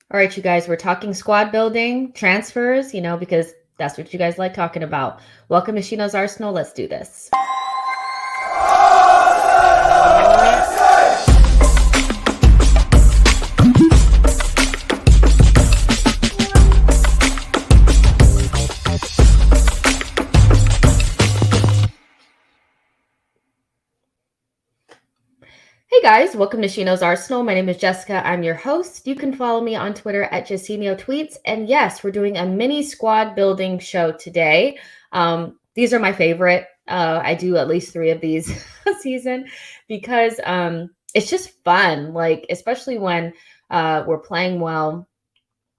All right, you guys, we're talking squad building, transfers, because that's what you guys like talking about. Welcome to SheKnowsArsenal. Let's do this. Hey guys, welcome to SheKnowsArsenal. My name is Jessica. I'm your host. You can follow me on Twitter at JustinoTweets. And yes, we're doing a mini squad building show today. These are my favorite. I do at least 3 of these a season because it's just fun, like especially when we're playing well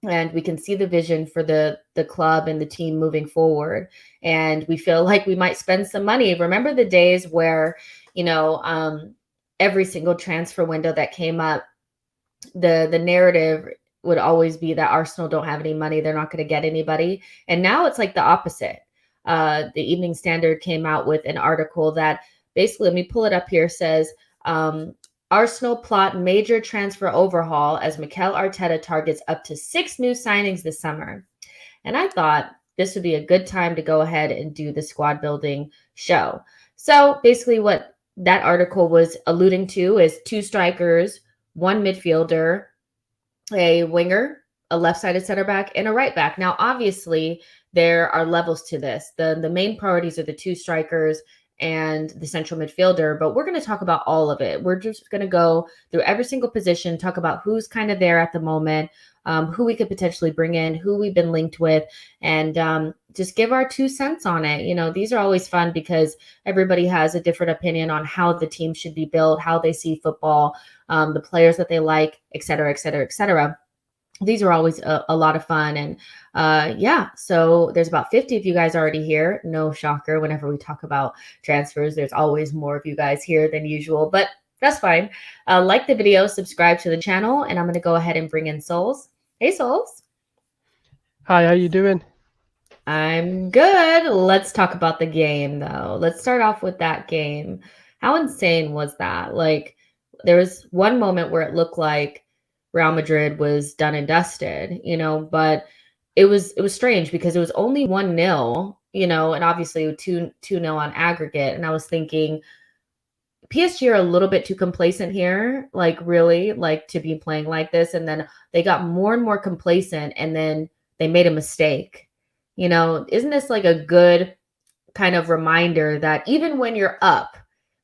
and we can see the vision for the club and the team moving forward, and we feel like we might spend some money. Remember the days where every single transfer window that came up, the narrative would always be that Arsenal don't have any money, they're not going to get anybody. And now it's like the opposite. The Evening Standard came out with an article that basically, let me pull it up here, says Arsenal plot major transfer overhaul as Mikel Arteta targets up to 6 new signings this summer. And I thought this would be a good time to go ahead and do the squad building show. So basically what that article was alluding to is 2 strikers, 1 midfielder, a winger, a left-sided center back, and a right back. Now, obviously, there are levels to this. The main priorities are the 2 strikers and the central midfielder, but we're going to talk about all of it. We're just going to go through every single position, talk about who's kind of there at the moment, who we could potentially bring in, who we've been linked with, and just give our 2 cents on it. These are always fun because everybody has a different opinion on how the team should be built, how they see football, the players that they like, et cetera, et cetera, et cetera. These are always a lot of fun. And so there's about 50 of you guys already here. No shocker. Whenever we talk about transfers, there's always more of you guys here than usual, but that's fine. Like the video, subscribe to the channel, and I'm going to go ahead and bring in Souls. Hey, Souls. Hi, how you doing? I'm good. Let's talk about the game, though. Let's start off with that game. How insane was that? Like, there was one moment where it looked like Real Madrid was done and dusted, but it was strange because it was only 1-0, and obviously 2-0 on aggregate. And I was thinking PSG are a little bit too complacent here, like really, like to be playing like this. And then they got more and more complacent, and then they made a mistake. Isn't this like a good kind of reminder that even when you're up,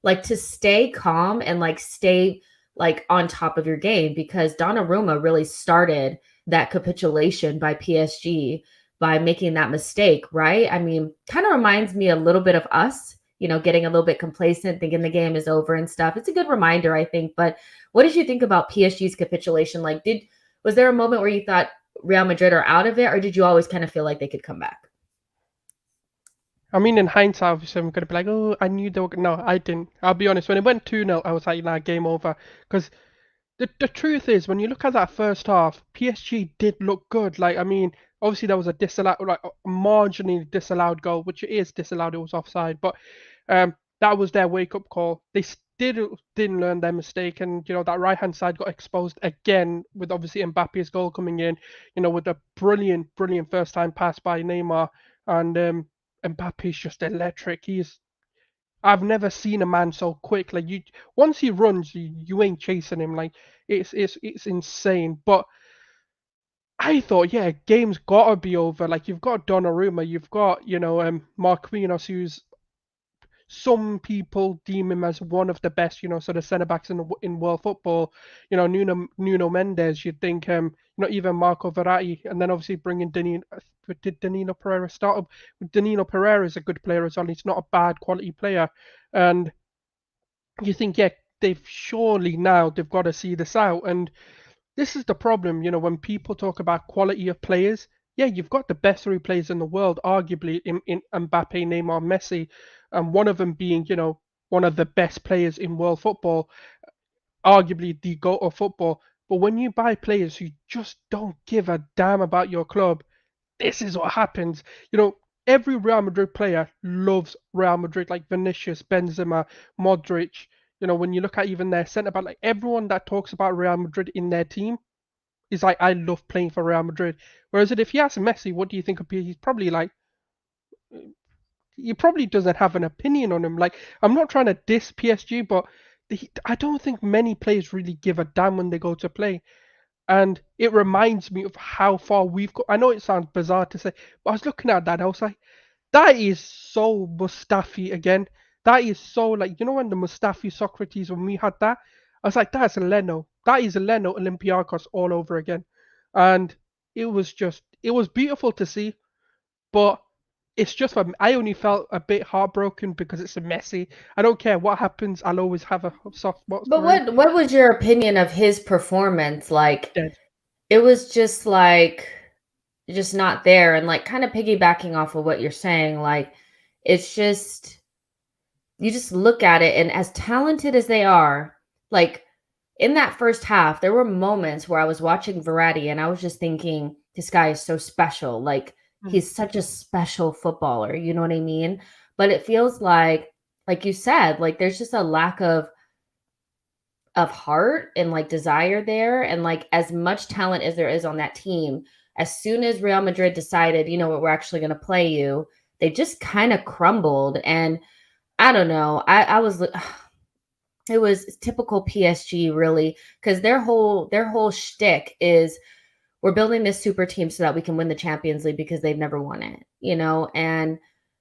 like to stay calm and like stay like on top of your game, because Donnarumma really started that capitulation by PSG by making that mistake, right? I mean, kind of reminds me a little bit of us, getting a little bit complacent, thinking the game is over and stuff. It's a good reminder, I think. But what did you think about PSG's capitulation? Like, was there a moment where you thought Real Madrid are out of it, or did you always kind of feel like they could come back? I mean, in hindsight, obviously, I'm gonna be like, oh, I knew they were. No, I didn't. I'll be honest. When it went 2-0, I was like, nah, game over. Because the truth is, when you look at that first half, PSG did look good. Like, I mean, obviously there was a disallowed, like a marginally disallowed goal, which it is disallowed. It was offside, but that was their wake up call. They still didn't learn their mistake, and that right hand side got exposed again with obviously Mbappe's goal coming in. With a brilliant first time pass by Neymar, and Mbappe's just electric. I've never seen a man so quick. Like once he runs, you ain't chasing him. Like it's insane. But I thought, yeah, game's gotta be over. Like you've got Donnarumma, you've got Marquinhos, who's some people deem him as one of the best, sort of centre backs in world football. Nuno Mendes. You'd think, even Marco Verratti, and then obviously bringing Danilo. Did Danilo Pereira start up? Danilo Pereira is a good player as well. He's not a bad quality player, and you think, yeah, they've got to see this out. And this is the problem, when people talk about quality of players. Yeah, you've got the best 3 players in the world, arguably in Mbappe, Neymar, Messi, and one of them being, one of the best players in world football, arguably the GOAT of football. But when you buy players who just don't give a damn about your club, this is what happens. Every Real Madrid player loves Real Madrid, like Vinicius, Benzema, Modric. When you look at even their centre back, like everyone that talks about Real Madrid in their team, He's like, I love playing for Real Madrid. Whereas if you ask Messi, what do you think of PSG? He's probably like, he probably doesn't have an opinion on him. Like, I'm not trying to diss PSG, but I don't think many players really give a damn when they go to play. And it reminds me of how far we've got. I know it sounds bizarre to say, but I was looking at that. I was like, that is so Mustafi again. That is so like, you know, when the Mustafi Socrates, when we had that, I was like, that's Leno. That is Leno Olympiacos all over again. And it was beautiful to see, but it's just I only felt a bit heartbroken because it's a Messi. I don't care what happens. I'll always have a soft spot But for him. what was your opinion of his performance? Like, Dead. it was just like just not there, and like kind of piggybacking off of what you're saying, like it's just you just look at it, and as talented as they are, like in that first half, there were moments where I was watching Verratti and I was just thinking, this guy is so special. Like Mm. he's such a special footballer, you know what I mean? But it feels like you said, like there's just a lack of heart and like desire there, and like as much talent as there is on that team, as soon as Real Madrid decided, you know what, we're actually going to play you, they just kind of crumbled. And I don't know, I was it was typical PSG really, because their whole shtick is we're building this super team so that we can win the Champions League because they've never won it, you know, and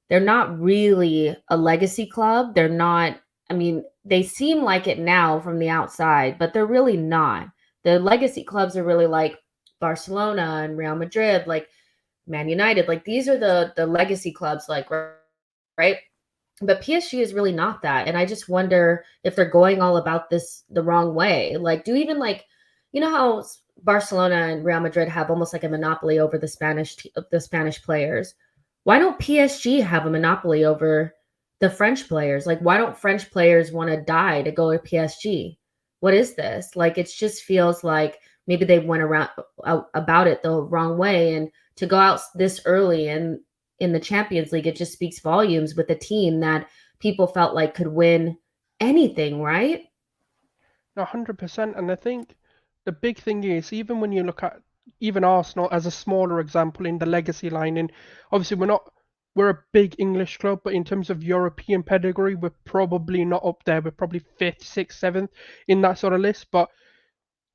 they're not really a legacy club. They're not, I mean, they seem like it now from the outside, but they're really not. The legacy clubs are really like Barcelona and Real Madrid, like Man United, like these are the legacy clubs, like, right? But PSG is really not that. And I just wonder if they're going all about this the wrong way. Like, do even like, you know how Barcelona and Real Madrid have almost like a monopoly over the Spanish players? Why don't PSG have a monopoly over the French players? Like, why don't French players want to die to go to PSG? What is this? Like, it just feels like maybe they went around about it the wrong way, and to go out this early and in the Champions League, it just speaks volumes with a team that people felt like could win anything, right? 100%. And I think the big thing is, even when you look at even Arsenal as a smaller example in the legacy line, and obviously we're a big English club, but in terms of European pedigree, we're probably not up there. We're probably fifth, sixth, seventh in that sort of list. But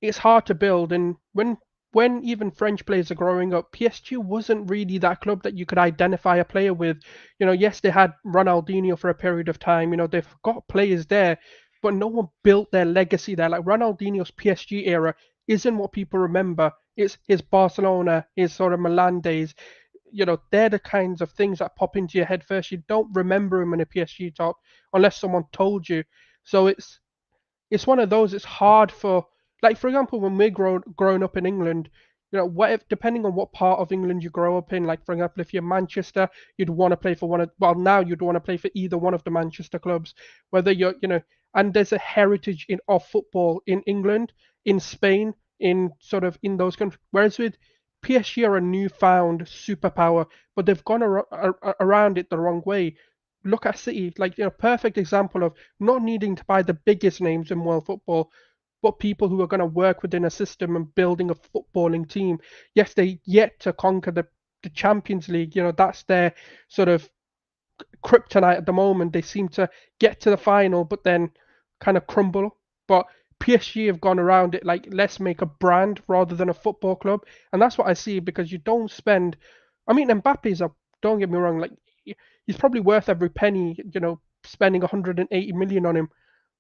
it's hard to build. And when even French players are growing up, PSG wasn't really that club that you could identify a player with. You know, yes, they had Ronaldinho for a period of time. You know, they've got players there, but no one built their legacy there. Like Ronaldinho's PSG era isn't what people remember. It's his Barcelona, his sort of Milan days. You know, they're the kinds of things that pop into your head first. You don't remember him in a PSG top unless someone told you. So it's one of those. It's hard for, like, for example, when we're growing up in England, you know, what if, depending on what part of England you grow up in, like for example, if you're Manchester, you'd want to play for one of, well, now you'd want to play for either one of the Manchester clubs, whether you're, you know, and there's a heritage of football in England, in Spain, in sort of in those countries. Whereas with PSG are a newfound superpower, but they've gone around it the wrong way. Look at City, like, you know, perfect example of not needing to buy the biggest names in world football, but people who are going to work within a system and building a footballing team. Yes, they yet to conquer the Champions League. You know, that's their sort of kryptonite at the moment. They seem to get to the final, but then kind of crumble. But PSG have gone around it like, let's make a brand rather than a football club, and that's what I see, because you don't spend. I mean, Mbappe's a, don't get me wrong, like he's probably worth every penny. You know, spending 180 million on him,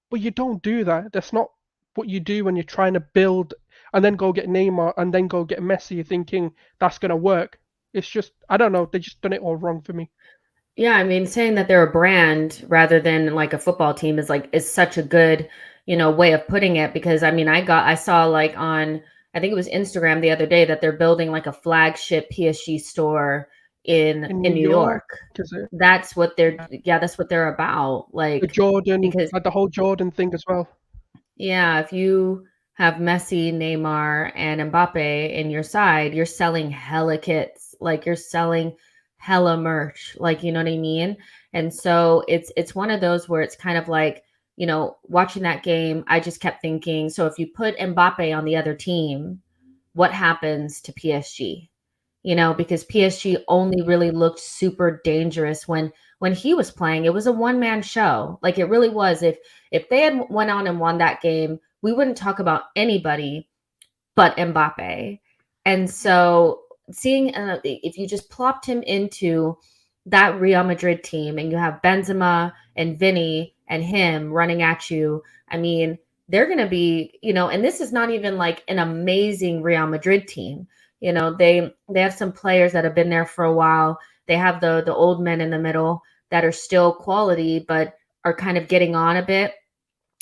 but you don't do that. That's not what you do when you're trying to build and then go get Neymar and then go get Messi, thinking that's gonna work. It's just, I don't know. They just done it all wrong for me. Yeah, I mean, saying that they're a brand rather than like a football team is such a good, way of putting it, because I mean, I saw like on, I think it was Instagram the other day, that they're building like a flagship PSG store in In New New York, York. because That's what they're about. the Like, Jordan, because like the whole Jordan thing as well. yeah, if you have Messi, Neymar, and Mbappe in your side, you're selling hella kits. Like you're selling hella merch. Like, you know what I mean? And so it's one of those where it's kind of like, watching that game, I just kept thinking, so if you put Mbappe on the other team, what happens to PSG, because PSG only really looked super dangerous when he was playing. It was a one-man show. Like, it really was. If they had went on and won that game, we wouldn't talk about anybody but Mbappe. And so seeing if you just plopped him into that Real Madrid team and you have Benzema and Vinny and him running at you, I mean, they're going to be, and this is not even like an amazing Real Madrid team. They have some players that have been there for a while. They have the old men in the middle that are still quality, but are kind of getting on a bit.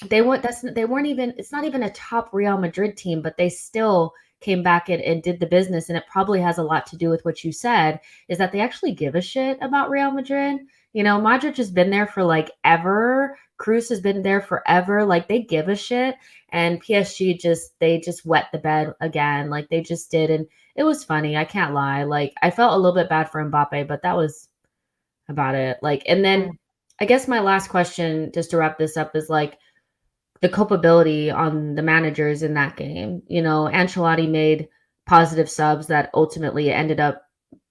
It's not even a top Real Madrid team, but they still came back and did the business. And it probably has a lot to do with what you said, is that they actually give a shit about Real Madrid. Modric has been there for like ever. Cruz has been there forever. Like, they give a shit. And PSG they just wet the bed again. Like, they just did. And it was funny. I can't lie. Like, I felt a little bit bad for Mbappe, but that was about it. Like, and then I guess my last question, just to wrap this up, is like, the culpability on the managers in that game. Ancelotti made positive subs that ultimately ended up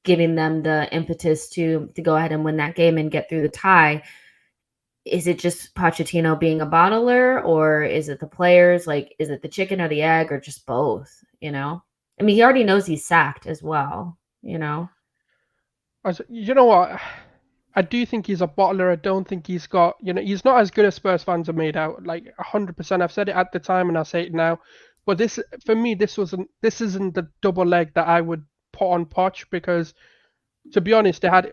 giving them the impetus to go ahead and win that game and get through the tie. Is it just Pochettino being a bottler, or is it the players? Like, is it the chicken or the egg, or just both? I mean, he already knows he's sacked as well. You know what? I do think he's a bottler. I don't think he's got, he's not as good as Spurs fans are made out. Like 100%. I've said it at the time and I'll say it now. But this, for me, this isn't the double leg that I would put on Poch, because, to be honest, they had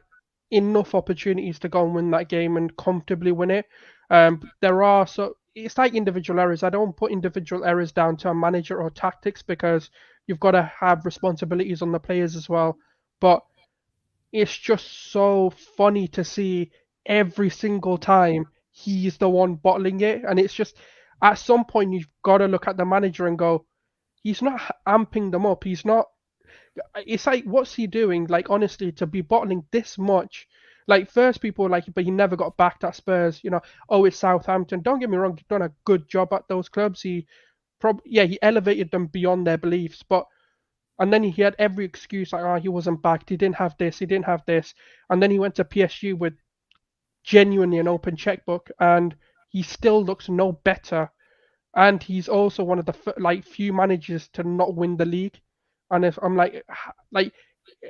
enough opportunities to go and win that game and comfortably win it. It's like individual errors. I don't put individual errors down to a manager or tactics, because you've got to have responsibilities on the players as well. But it's just so funny to see every single time he's the one bottling it. And it's just, at some point, you've got to look at the manager and go, he's not amping them up. He's not, it's like, what's he doing? Like, honestly, to be bottling this much. Like, first people were like, but he never got backed at Spurs. It's Southampton. Don't get me wrong, he's done a good job at those clubs. He elevated them beyond their beliefs. And then he had every excuse, like, he wasn't backed, he didn't have this. And then he went to PSG with genuinely an open checkbook, and he still looks no better. And he's also one of the few managers to not win the league. And if I'm like,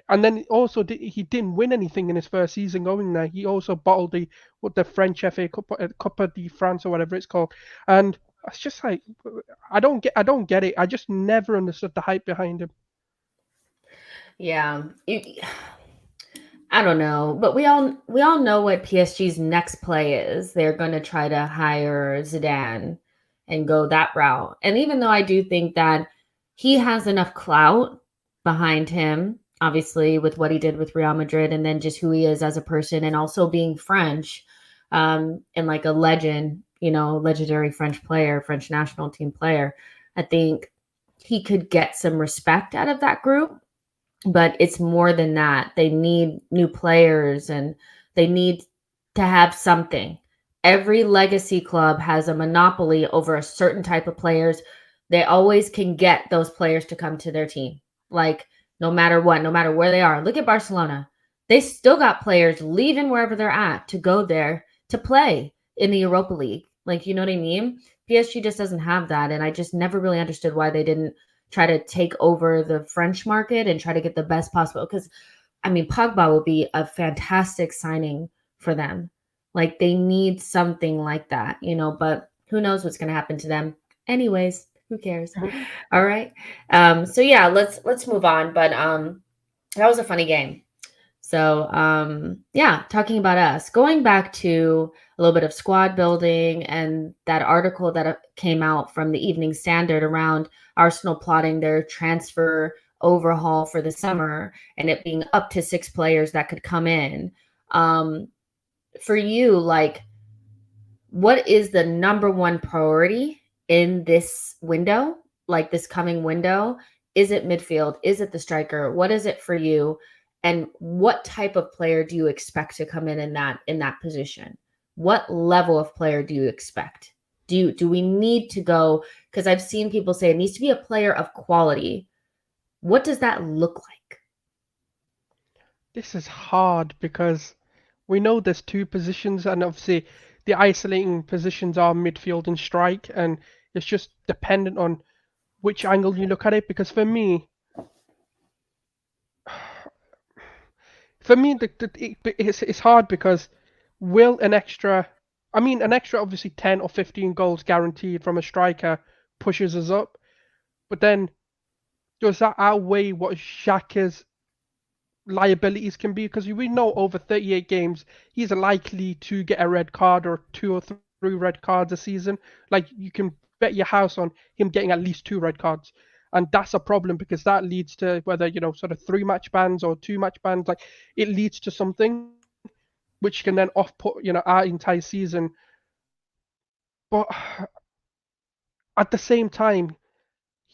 and then also he didn't win anything in his first season going there. He also bottled the French FA Cup de France or whatever it's called. And it's just like, I don't get it. I just never understood the hype behind him. Yeah, I don't know, but we all know what PSG's next play is. They're going to try to hire Zidane and go that route. And even though I do think that he has enough clout behind him, obviously with what he did with Real Madrid, and then just who he is as a person, and also being French, and like a legend, legendary French player, French national team player, I think he could get some respect out of that group. But it's more than that. They need new players, and they need to have something. Every legacy club has a monopoly over a certain type of players. They always can get those players to come to their team. Like, no matter what, no matter where they are. Look at Barcelona. They still got players leaving wherever they're at to go there to play in the Europa League. Like, you know what I mean? PSG just doesn't have that. And I just never really understood why they didn't try to take over the French market and try to get the best possible. Because, I mean, Pogba would be a fantastic signing for them. Like, they need something like that, but who knows what's going to happen to them. Anyways, who cares? All right. So yeah, let's move on. But that was a funny game. So yeah, talking about us, going back to a little bit of squad building and that article that came out from the Evening Standard around Arsenal plotting their transfer overhaul for the summer, and it being up to 6 players that could come in. For you, like, what is the number one priority in this window, like this coming window? Is it midfield? Is it the striker? What is it for you? And what type of player do you expect to come in that position? What level of player do you expect? Do we need to go? Because I've seen people say it needs to be a player of quality. What does that look like? This is hard because we know there's two positions, and obviously the isolating positions are midfield and strike, and it's just dependent on which angle you look at it. Because it's hard because will an extra, an extra obviously 10 or 15 goals guaranteed from a striker pushes us up, but then does that outweigh what Xhaka's liabilities can be? Because we know over 38 games he's likely to get a red card or 2 or 3 red cards a season. Like, you can bet your house on him getting at least 2 red cards, and that's a problem because that leads to whether sort of 3 match bans or 2 match bans. Like, it leads to something which can then off put our entire season. But at the same time,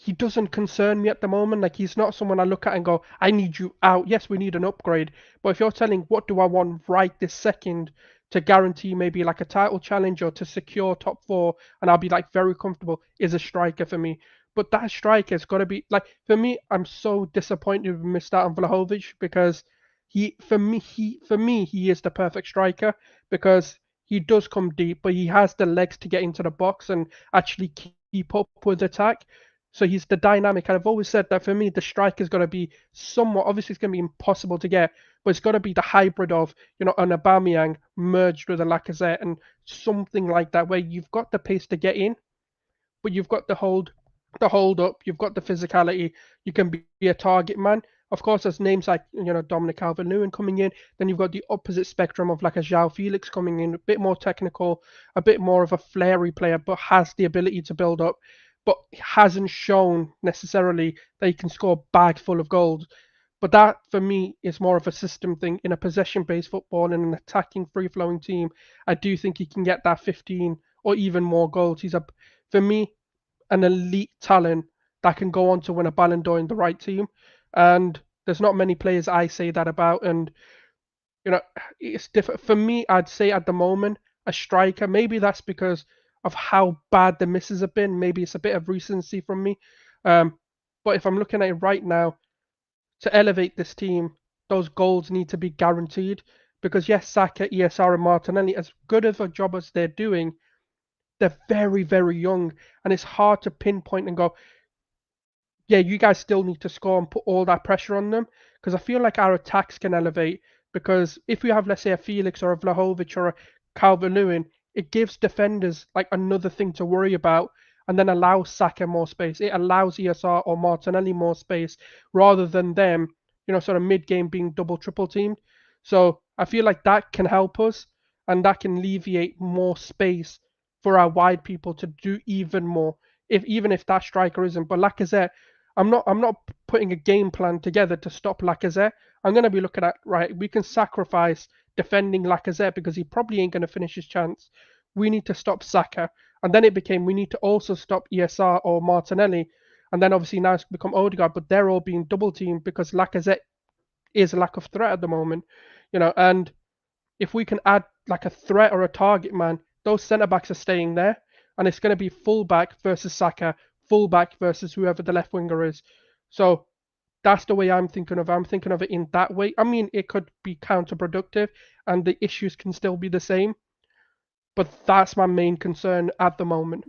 he doesn't concern me at the moment. Like, he's not someone I look at and go, I need you out. Yes, we need an upgrade. But if you're telling what do I want right this second to guarantee maybe like a title challenge or to secure top 4, and I'll be like very comfortable, is a striker for me. But that striker's got to be like, for me, I'm so disappointed we missed out on Vlahovic because he is the perfect striker because he does come deep, but he has the legs to get into the box and actually keep up with attack. So he's the dynamic. And I've always said that for me, the striker's got to be somewhat, obviously it's going to be impossible to get, but it's got to be the hybrid of, an Aubameyang merged with a Lacazette and something like that, where you've got the pace to get in, but you've got the hold up, you've got the physicality, you can be a target man. Of course, there's names like, Dominique Calvert-Lewin coming in. Then you've got the opposite spectrum of like a Joao Felix coming in, a bit more technical, a bit more of a flary player, but has the ability to build up, but hasn't shown necessarily that he can score a bag full of goals. But that, for me, is more of a system thing. In a possession-based football and an attacking, free-flowing team, I do think he can get that 15 or even more goals. For me, an elite talent that can go on to win a Ballon d'Or in the right team. And there's not many players I say that about. And, it's different. For me, I'd say at the moment, a striker. Maybe that's because of how bad the misses have been. Maybe it's a bit of recency from me. But if I'm looking at it right now, to elevate this team, those goals need to be guaranteed. Because yes, Saka, ESR, and Martinelli, as good of a job as they're doing, they're very, very young, and it's hard to pinpoint and go, yeah, you guys still need to score and put all that pressure on them. Because I feel like our attacks can elevate. Because if we have, let's say, a Felix or a Vlahovic or a Calvert-Lewin, it gives defenders like another thing to worry about, and then allows Saka more space. It allows ESR or Martinelli more space rather than them, sort of mid-game being double, triple teamed. So I feel like that can help us, and that can alleviate more space for our wide people to do even more. Even if that striker isn't, but Lacazette, I'm not putting a game plan together to stop Lacazette. I'm going to be looking at, right, we can sacrifice defending Lacazette because he probably ain't going to finish his chance. We need to stop Saka. And then it became we need to also stop ESR or Martinelli. And then obviously now it's become Odegaard, but they're all being double teamed because Lacazette is a lack of threat at the moment. And if we can add like a threat or a target man, those centre backs are staying there. And it's going to be fullback versus Saka, fullback versus whoever the left winger is. So that's the way I'm thinking of it. I'm thinking of it in that way. I mean, it could be counterproductive and the issues can still be the same. But that's my main concern at the moment.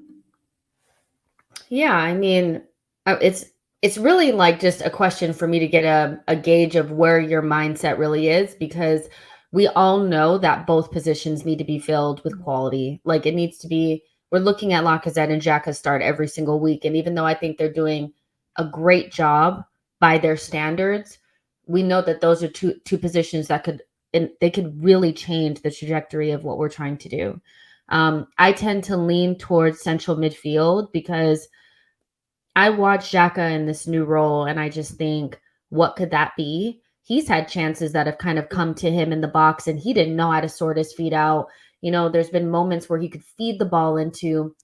Yeah, I mean, it's really like just a question for me to get a gauge of where your mindset really is, because we all know that both positions need to be filled with quality. Like, it needs to be, we're looking at Lacazette and Xhaka start every single week. And even though I think they're doing a great job by their standards, we know that those are two positions that they could really change the trajectory of what we're trying to do. I tend to lean towards central midfield because I watch Xhaka in this new role and I just think, what could that be? He's had chances that have kind of come to him in the box and he didn't know how to sort his feet out. There's been moments where he could feed the ball into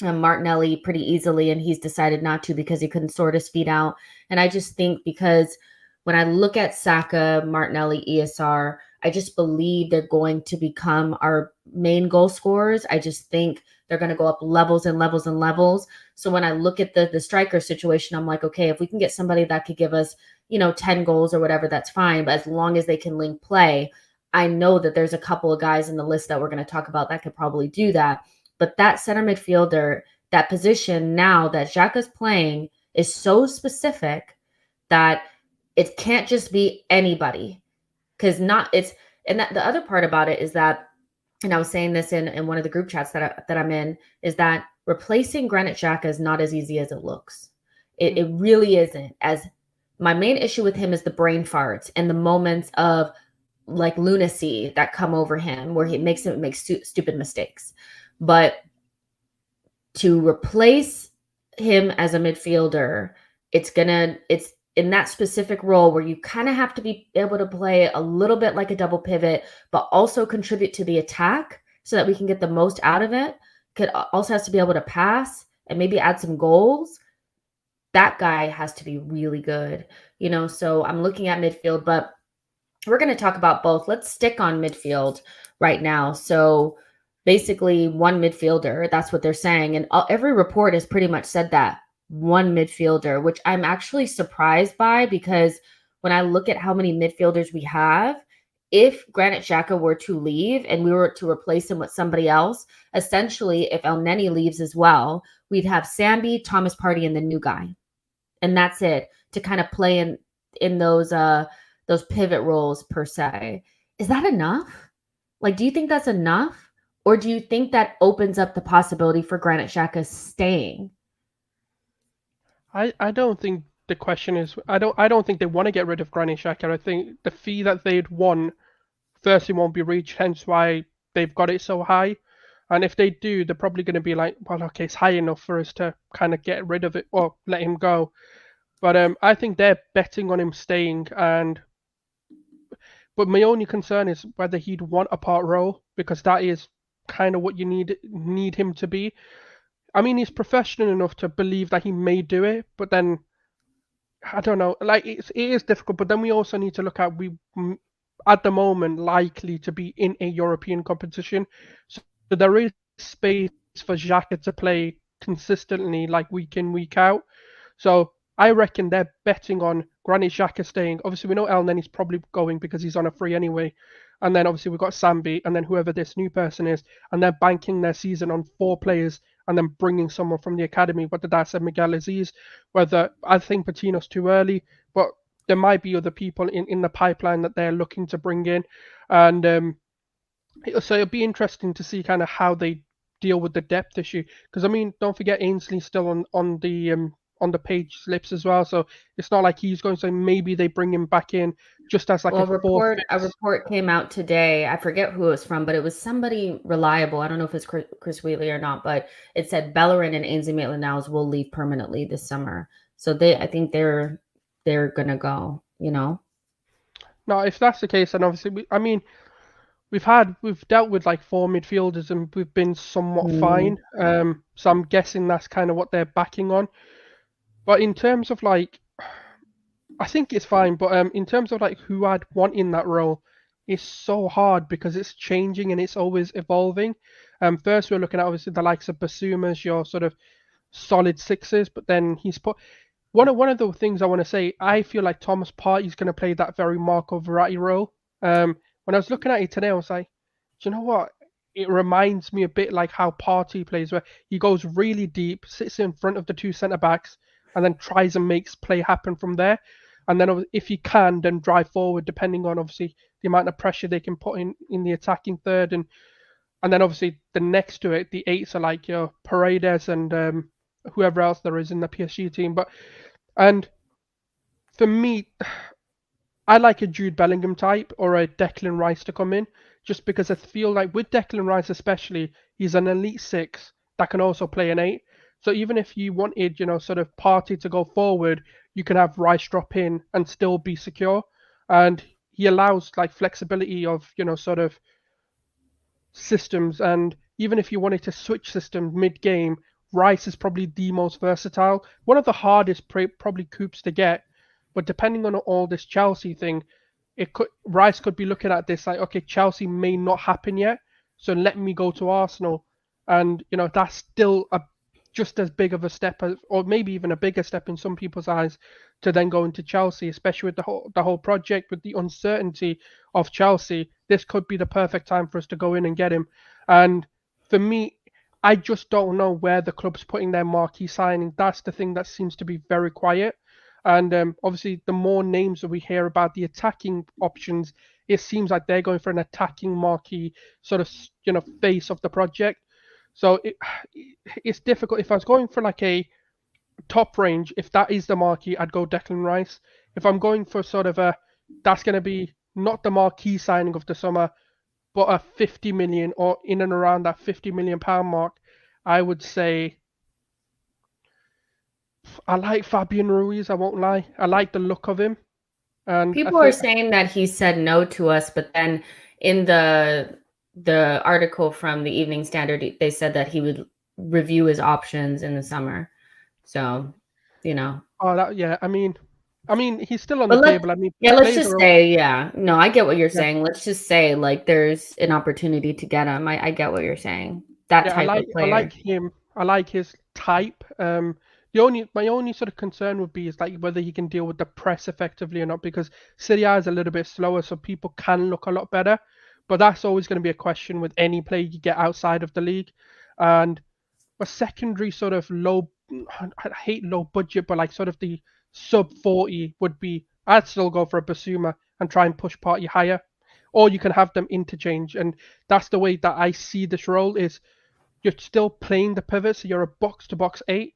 Martinelli pretty easily, and he's decided not to because he couldn't sort his feet out. And I just think, because when I look at Saka, Martinelli, ESR, I just believe they're going to become our main goal scorers. I just think they're going to go up levels and levels and levels. So when I look at the striker situation, I'm like, okay, if we can get somebody that could give us, 10 goals or whatever, that's fine. But as long as they can link play, I know that there's a couple of guys in the list that we're going to talk about that could probably do that. But that center midfielder, that position now that Xhaka's playing is so specific that it can't just be anybody. And that the other part about it is that, and I was saying this in one of the group chats that I'm in, is that replacing Granit Xhaka is not as easy as it looks. It really isn't. As my main issue with him is the brain farts and the moments of like lunacy that come over him where he makes stupid mistakes. But to replace him as a midfielder, it's in that specific role where you kind of have to be able to play a little bit like a double pivot, but also contribute to the attack so that we can get the most out of it. Also has to be able to pass and maybe add some goals. That guy has to be really good, so I'm looking at midfield, but we're going to talk about both. Let's stick on midfield right now. So basically one midfielder, that's what they're saying. And every report has pretty much said that. One midfielder, which I'm actually surprised by, because when I look at how many midfielders we have, if Granit Xhaka were to leave and we were to replace him with somebody else, essentially if El Neni leaves as well, we'd have Sambi, Thomas Partey, and the new guy. And that's it, to kind of play in those pivot roles per se. Is that enough? Like, do you think that's enough? Or do you think that opens up the possibility for Granit Xhaka staying? I don't think the question is I don't think they want to get rid of Granit Xhaka. I think the fee that they'd want firstly won't be reached, hence why they've got it so high. And if they do, they're probably going to be like, well, okay, it's high enough for us to kind of get rid of it or let him go. But I think they're betting on him staying. But my only concern is whether he'd want a part role, because that is kind of what you need him to be. I mean, he's professional enough to believe that he may do it, but then I don't know. Like it is difficult, but then we also need to look at at the moment likely to be in a European competition, so there is space for Xhaka to play consistently, like week in week out. So I reckon they're betting on Granit Xhaka staying. Obviously, we know El Neni's probably going because he's on a free anyway. And then obviously we've got Sambi and then whoever this new person is. And they're banking their season on 4 players and then bringing someone from the academy. Whether that's a Miguel Aziz, whether I think Patino's too early, but there might be other people in the pipeline that they're looking to bring in. And so it'll be interesting to see kind of how they deal with the depth issue. Because, I mean, don't forget Ainsley's still on the page slips as well, so it's not like he's going to say maybe they bring him back in just as like a report came out today. I forget who it was from, but it was somebody reliable. I don't know if it's Chris Wheatley or not, but it said Bellerin and Ainsley Maitland-Niles will leave permanently this summer. So I think they're gonna go. No, if that's the case, then obviously we've dealt with like 4 midfielders and we've been somewhat fine. So I'm guessing that's kind of what they're backing on. But in terms of like, I think it's fine. But in terms of like who I'd want in that role, it's so hard because it's changing and it's always evolving. First we're looking at obviously the likes of Basuma as your sort of solid sixes, but then he's put one of the things I want to say. I feel like Thomas Partey's going to play that very Marco Verratti role. When I was looking at it today, I was like, do you know what? It reminds me a bit like how Partey plays, where he goes really deep, sits in front of the 2 centre backs, and then tries and makes play happen from there. And then if he can, then drive forward, depending on obviously the amount of pressure they can put in the attacking third. And then obviously the next to it, the 8s are like your Paredes and whoever else there is in the PSG team. And for me, I like a Jude Bellingham type or a Declan Rice to come in, just because I feel like with Declan Rice especially, he's an elite 6 that can also play an 8. So even if you wanted, sort of Partey to go forward, you can have Rice drop in and still be secure. And he allows like flexibility of, sort of systems. And even if you wanted to switch systems mid-game, Rice is probably the most versatile. One of the hardest probably coups to get. But depending on all this Chelsea thing, Rice could be looking at this like, okay, Chelsea may not happen yet, so let me go to Arsenal and that's still just as big of a step as, or maybe even a bigger step in some people's eyes, to then go into Chelsea, especially with the whole project, with the uncertainty of Chelsea. This could be the perfect time for us to go in and get him. And for me, I just don't know where the club's putting their marquee signing. That's the thing that seems to be very quiet. And obviously, the more names that we hear about the attacking options, it seems like they're going for an attacking marquee sort of face of the project. So it's difficult. If I was going for like a top range, if that is the marquee, I'd go Declan Rice. If I'm going for sort of that's going to be not the marquee signing of the summer, but a 50 million or in and around that 50 million pound mark, I would say I like Fabian Ruiz. I won't lie. I like the look of him. And people are saying that he said no to us, but then in the article from the Evening Standard, they said that he would review his options in the summer. So, Oh, yeah. I mean, he's still on the table. I mean, let's just say, no, I get what you're saying. Let's just say, like, there's an opportunity to get him. I get what you're saying. That type of player. I like him. I like his type. My only sort of concern would be is like whether he can deal with the press effectively or not, because Serie A is a little bit slower, so people can look a lot better. But that's always going to be a question with any player you get outside of the league. And a secondary sort of low, I hate low budget, but like sort of the sub 40 would be, I'd still go for a Basuma and try and push Party higher. Or you can have them interchange. And that's the way that I see this role is you're still playing the pivot, so you're a box-to-box 8,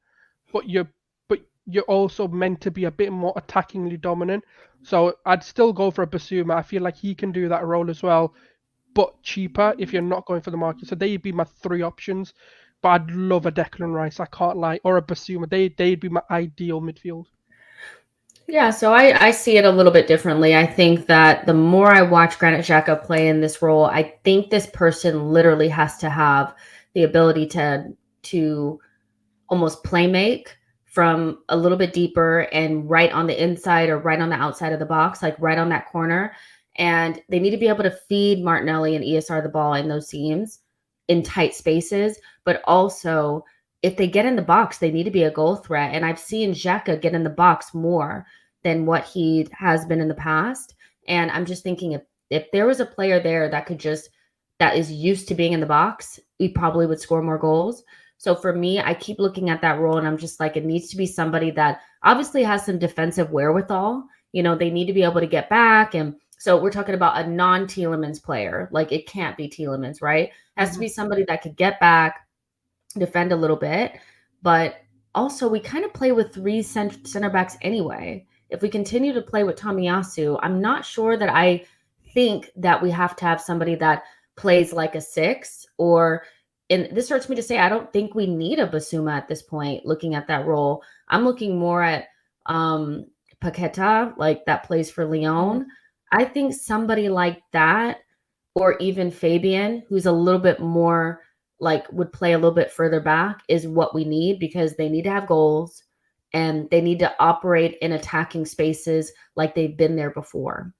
but you're also meant to be a bit more attackingly dominant. So I'd still go for a Basuma. I feel like he can do that role as well, but cheaper if you're not going for the market. So they'd be my 3 options. But I'd love a Declan Rice, I can't lie, or a Basuma. They'd be my ideal midfield. Yeah, so I see it a little bit differently. I think that the more I watch Granit Xhaka play in this role, I think this person literally has to have the ability to almost play make from a little bit deeper and right on the inside or right on the outside of the box, like right on that corner. And they need to be able to feed Martinelli and ESR the ball in those seams in tight spaces, but also if they get in the box, they need to be a goal threat. And I've seen Xhaka get in the box more than what he has been in the past. And I'm just thinking if there was a player there that is used to being in the box, we probably would score more goals. So for me, I keep looking at that role and I'm just like, it needs to be somebody that obviously has some defensive wherewithal. They need to be able to get back. And so we're talking about a non-Tielemans player. Like it can't be Tielemans, right? It has to be somebody that could get back, defend a little bit, but also we kind of play with 3 center backs anyway. If we continue to play with Tomiyasu, I'm not sure that I think that we have to have somebody that plays like a 6 and this hurts me to say, I don't think we need a Basuma at this point, looking at that role. I'm looking more at Paqueta, like that plays for Lyon. I think somebody like that, or even Fabian, who's a little bit more like would play a little bit further back, is what we need, because they need to have goals and they need to operate in attacking spaces like they've been there before.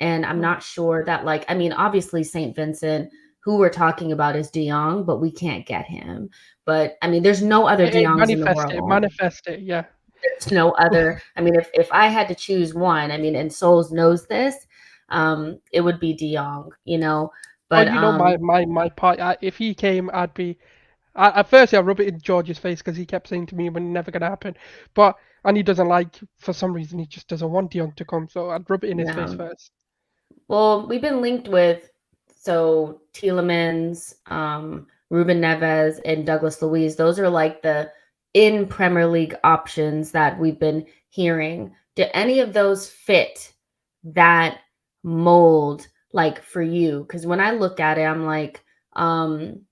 And I'm not sure that obviously St. Vincent, who we're talking about, is De Jong, but we can't get him. But there's no other De Jongs in the world. Manifest it, yeah. There's no other. If I had to choose one, and Souls knows this, it would be De Jong, But my part. If he came, I'd be. At first, I'd rub it in George's face because he kept saying to me, "It's never gonna happen." And he doesn't for some reason, he just doesn't want De Jong to come. So I'd rub it in his face first. Well, we've been linked with Tielemans, Ruben Neves, and Douglas Luiz. Those are like the in Premier League options that we've been hearing. Do any of those fit that mold, like, for you? Because when I look at it, I'm like, Ruben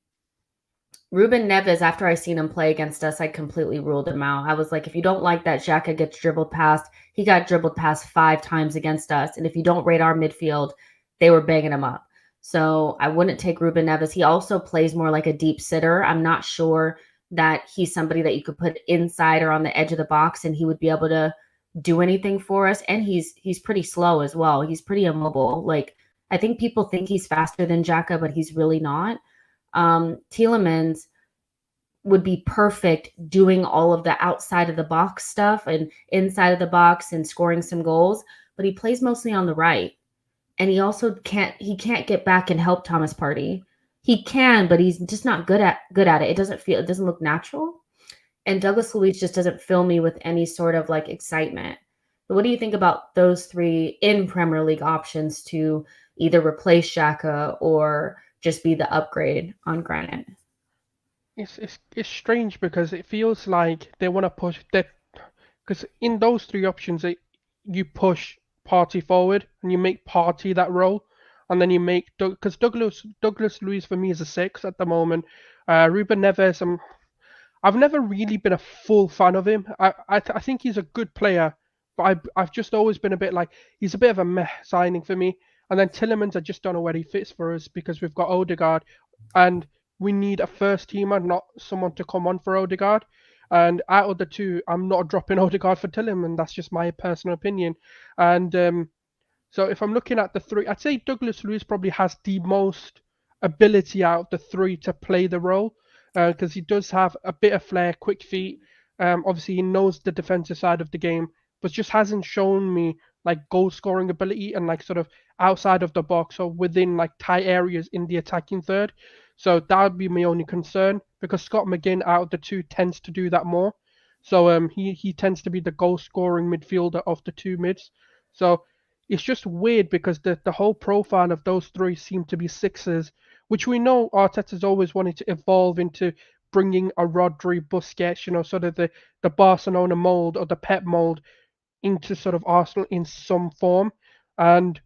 Neves, after I seen him play against us, I completely ruled him out. I was like, if you don't like that Xhaka gets dribbled past, he got dribbled past 5 times against us. And if you don't rate our midfield, they were banging him up. So I wouldn't take Ruben Neves. He also plays more like a deep sitter. I'm not sure that he's somebody that you could put inside or on the edge of the box and he would be able to do anything for us. And he's pretty slow as well. He's pretty immobile. Like, I think people think he's faster than Xhaka, but he's really not. Tielemans, would be perfect doing all of the outside of the box stuff and inside of the box and scoring some goals, but he plays mostly on the right. And he also can't get back and help Thomas Partey. He can, but he's just not good at it. It doesn't look natural. And Douglas Luiz just doesn't fill me with any sort of like excitement. But what do you think about those three in Premier League options to either replace Xhaka or just be the upgrade on Granite? It's strange because it feels like they want to push that, because in those three options you push Partey forward and you make Partey that role, and then you make because Douglas Luiz for me is a 6 at the moment. Ruben Neves, I've never really been a full fan of him. I think he's a good player, but I've just always been a bit like he's a bit of a meh signing for me. And then Tielemans, I just don't know where he fits for us because we've got Odegaard, and we need a first teamer, not someone to come on for Odegaard. And out of the two, I'm not dropping Odegaard for Tielemans. That's just my personal opinion. And so if I'm looking at the three, I'd say Douglas Luiz probably has the most ability out of the three to play the role because he does have a bit of flair, quick feet. Obviously, he knows the defensive side of the game, but just hasn't shown me like goal scoring ability and like sort of outside of the box or within like tight areas in the attacking third. So that would be my only concern because Scott McGinn out of the two tends to do that more. So he tends to be the goal scoring midfielder of the two mids. So it's just weird because the whole profile of those three seem to be sixes, which we know Arteta's always wanted to evolve into bringing a Rodri, Busquets, sort of the Barcelona mold or the Pep mold into sort of Arsenal in some form. And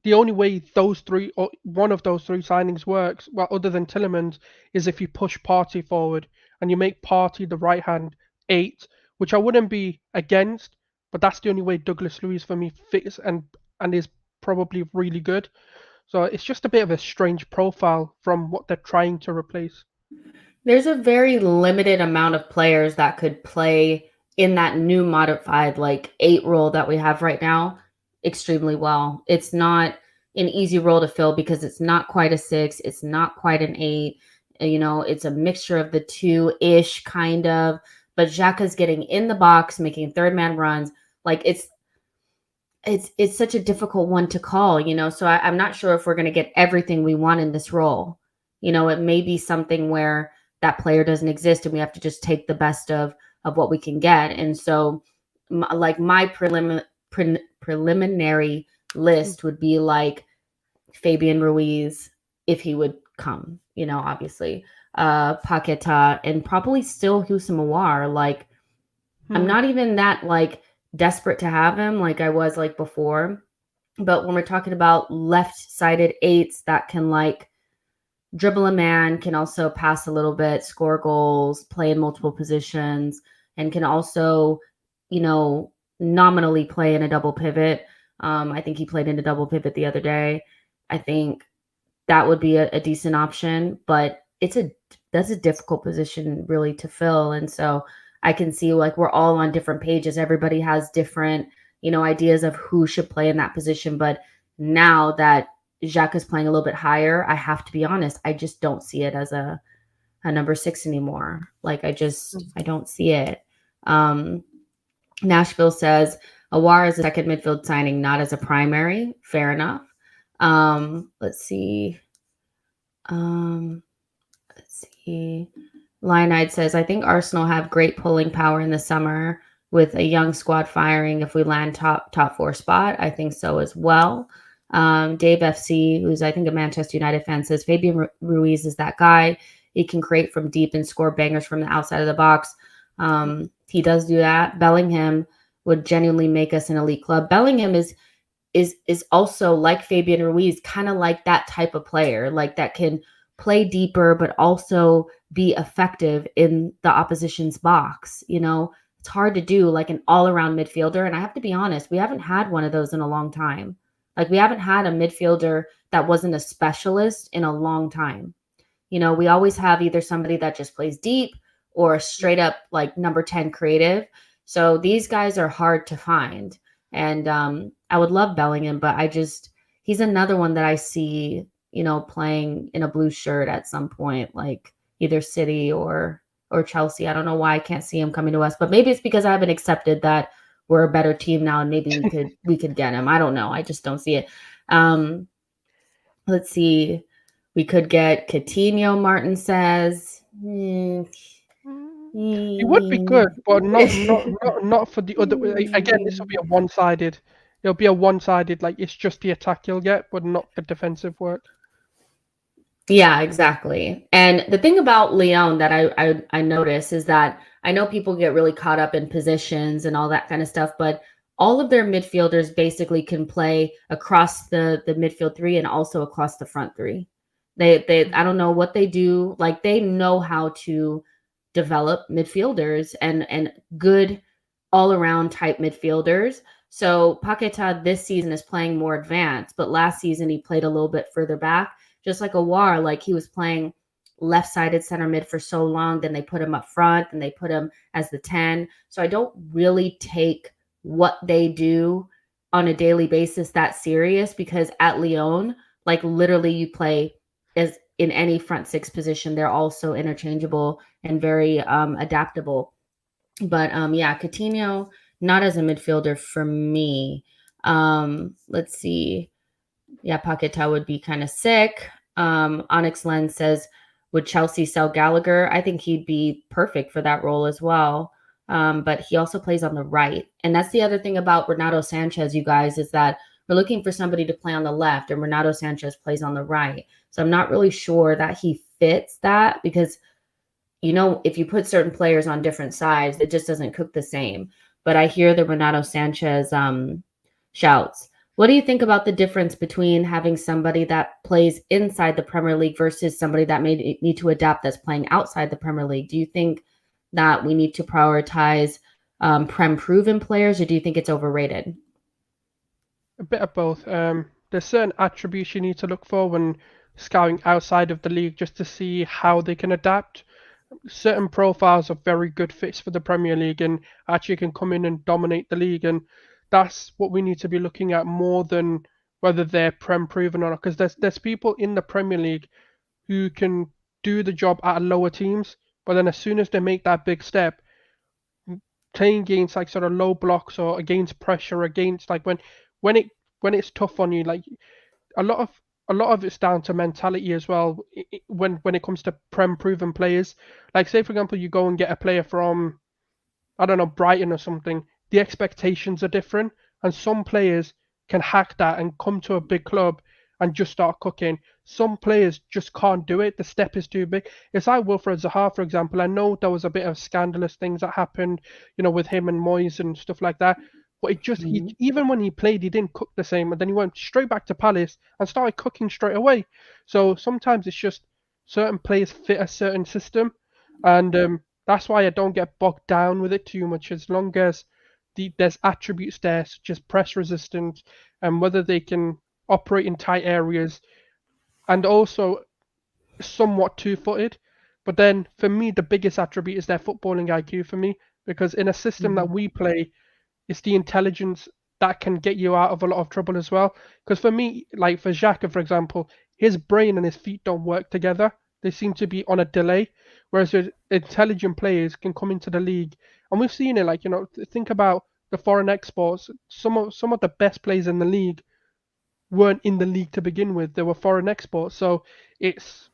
the only way those three or one of those three signings works, well, other than Tielemans, is if you push Partey forward and you make Partey the right hand 8, which I wouldn't be against, but that's the only way Douglas Luiz for me fits and is probably really good. So it's just a bit of a strange profile from what they're trying to replace. There's a very limited amount of players that could play in that new modified like 8 role that we have right now extremely well. It's not an easy role to fill because it's not quite a 6, it's not quite an 8. It's a mixture of the two-ish kind of, but Xhaka's getting in the box, making third man runs. Like it's such a difficult one to call, so I'm not sure if we're going to get everything we want in this role. It may be something where that player doesn't exist and we have to just take the best of what we can get. And so my preliminary list would be like Fabian Ruiz, if he would come, obviously, Paqueta, and probably still Houssem Aouar. Like, I'm not even that like desperate to have him like I was like before. But when we're talking about left-sided 8s that can like dribble a man, can also pass a little bit, score goals, play in multiple positions, and can also, nominally play in a double pivot. I think he played in a double pivot the other day. I think that would be a decent option, but that's a difficult position really to fill. And so I can see like we're all on different pages. Everybody has different, ideas of who should play in that position. But now that Xhaka is playing a little bit higher, I have to be honest, I just don't see it as a number 6 anymore. Like I don't see it. Nashville says Aouar is a second midfield signing, not as a primary. Fair enough. Let's see. Lionide says, I think Arsenal have great pulling power in the summer with a young squad firing. If we land top 4 spot, I think so as well. Dave FC, who's I think a Manchester United fan, says Fabian Ruiz is that guy. He can create from deep and score bangers from the outside of the box. He does do that. Bellingham would genuinely make us an elite club. Bellingham is also like Fabian Ruiz, kind of like that type of player, like that can play deeper, but also be effective in the opposition's box. It's hard to do like an all-around midfielder. And I have to be honest, we haven't had one of those in a long time. Like we haven't had a midfielder that wasn't a specialist in a long time. We always have either somebody that just plays deep or a straight up like number 10 creative. So these guys are hard to find. And I would love Bellingham, but he's another one that I see, playing in a blue shirt at some point, like, either City or Chelsea. I don't know why I can't see him coming to us, but maybe it's because I haven't accepted that we're a better team now, and maybe we could get him. I don't know. I just don't see it. Let's see. We could get Coutinho, Martin says. It would be good, but not for the other. Again, this will be a one-sided. It'll be a one-sided. Like it's just the attack you'll get, but not the defensive work. Yeah, exactly. And the thing about Lyon that I notice is that I know people get really caught up in positions and all that kind of stuff, but all of their midfielders basically can play across the midfield three and also across the front three. They I don't know what they do. Like they know how to develop midfielders and good all around type midfielders. So Paqueta this season is playing more advanced, but last season he played a little bit further back. Just like Awar, like he was playing left-sided center mid for so long, then they put him up front, and they put him as the 10. So I don't really take what they do on a daily basis that serious, because at Lyon, like literally you play as in any front six position. They're also interchangeable and very adaptable. But yeah, Coutinho, not as a midfielder for me. Let's see. Yeah, Paqueta would be kind of sick. Onyx Lens says, would Chelsea sell Gallagher? I think he'd be perfect for that role as well. But he also plays on the right. And that's the other thing about Renato Sanchez, you guys, is that we're looking for somebody to play on the left, and Renato Sanchez plays on the right. So I'm not really sure that he fits that, because, you know, if you put certain players on different sides, it just doesn't cook the same. But I hear the Renato Sanchez shouts. What do you think about the difference between having somebody that plays inside the Premier League versus somebody that may need to adapt that's playing outside the Premier League? Do you think that we need to prioritize Prem-proven players, or do you think it's overrated? A bit of both. There's certain attributes you need to look for when scouting outside of the league just to see how they can adapt. Certain profiles are very good fits for the Premier League and actually can come in and dominate the league, and that's what we need to be looking at more than whether they're Prem proven or not. Because there's people in the Premier League who can do the job at lower teams, but then as soon as they make that big step, playing against like sort of low blocks or against pressure, against like when it's tough on you, like a lot of it's down to mentality as well. When it comes to Prem proven players, like say for example you go and get a player from, I don't know, Brighton or something, the expectations are different, and some players can hack that and come to a big club and just start cooking. Some players just can't do it. The step is too big. It's like Wilfred Zaha, for example. I know there was a bit of scandalous things that happened, you know, with him and Moyes and stuff like that. But it just, he, even when he played, he didn't cook the same. And then he went straight back to Palace and started cooking straight away. So sometimes it's just certain players fit a certain system. And that's why I don't get bogged down with it too much. As long as there's attributes there, such as press resistance and whether they can operate in tight areas and also somewhat two-footed. But then for me, the biggest attribute is their footballing IQ for me, because in a system that we play, it's the intelligence that can get you out of a lot of trouble as well. Because for me, like for Xhaka, for example, his brain and his feet don't work together. They seem to be on a delay, whereas intelligent players can come into the league. And we've seen it, like, you know, think about the foreign exports. Some of the best players in the league weren't in the league to begin with. They were foreign exports. So it's,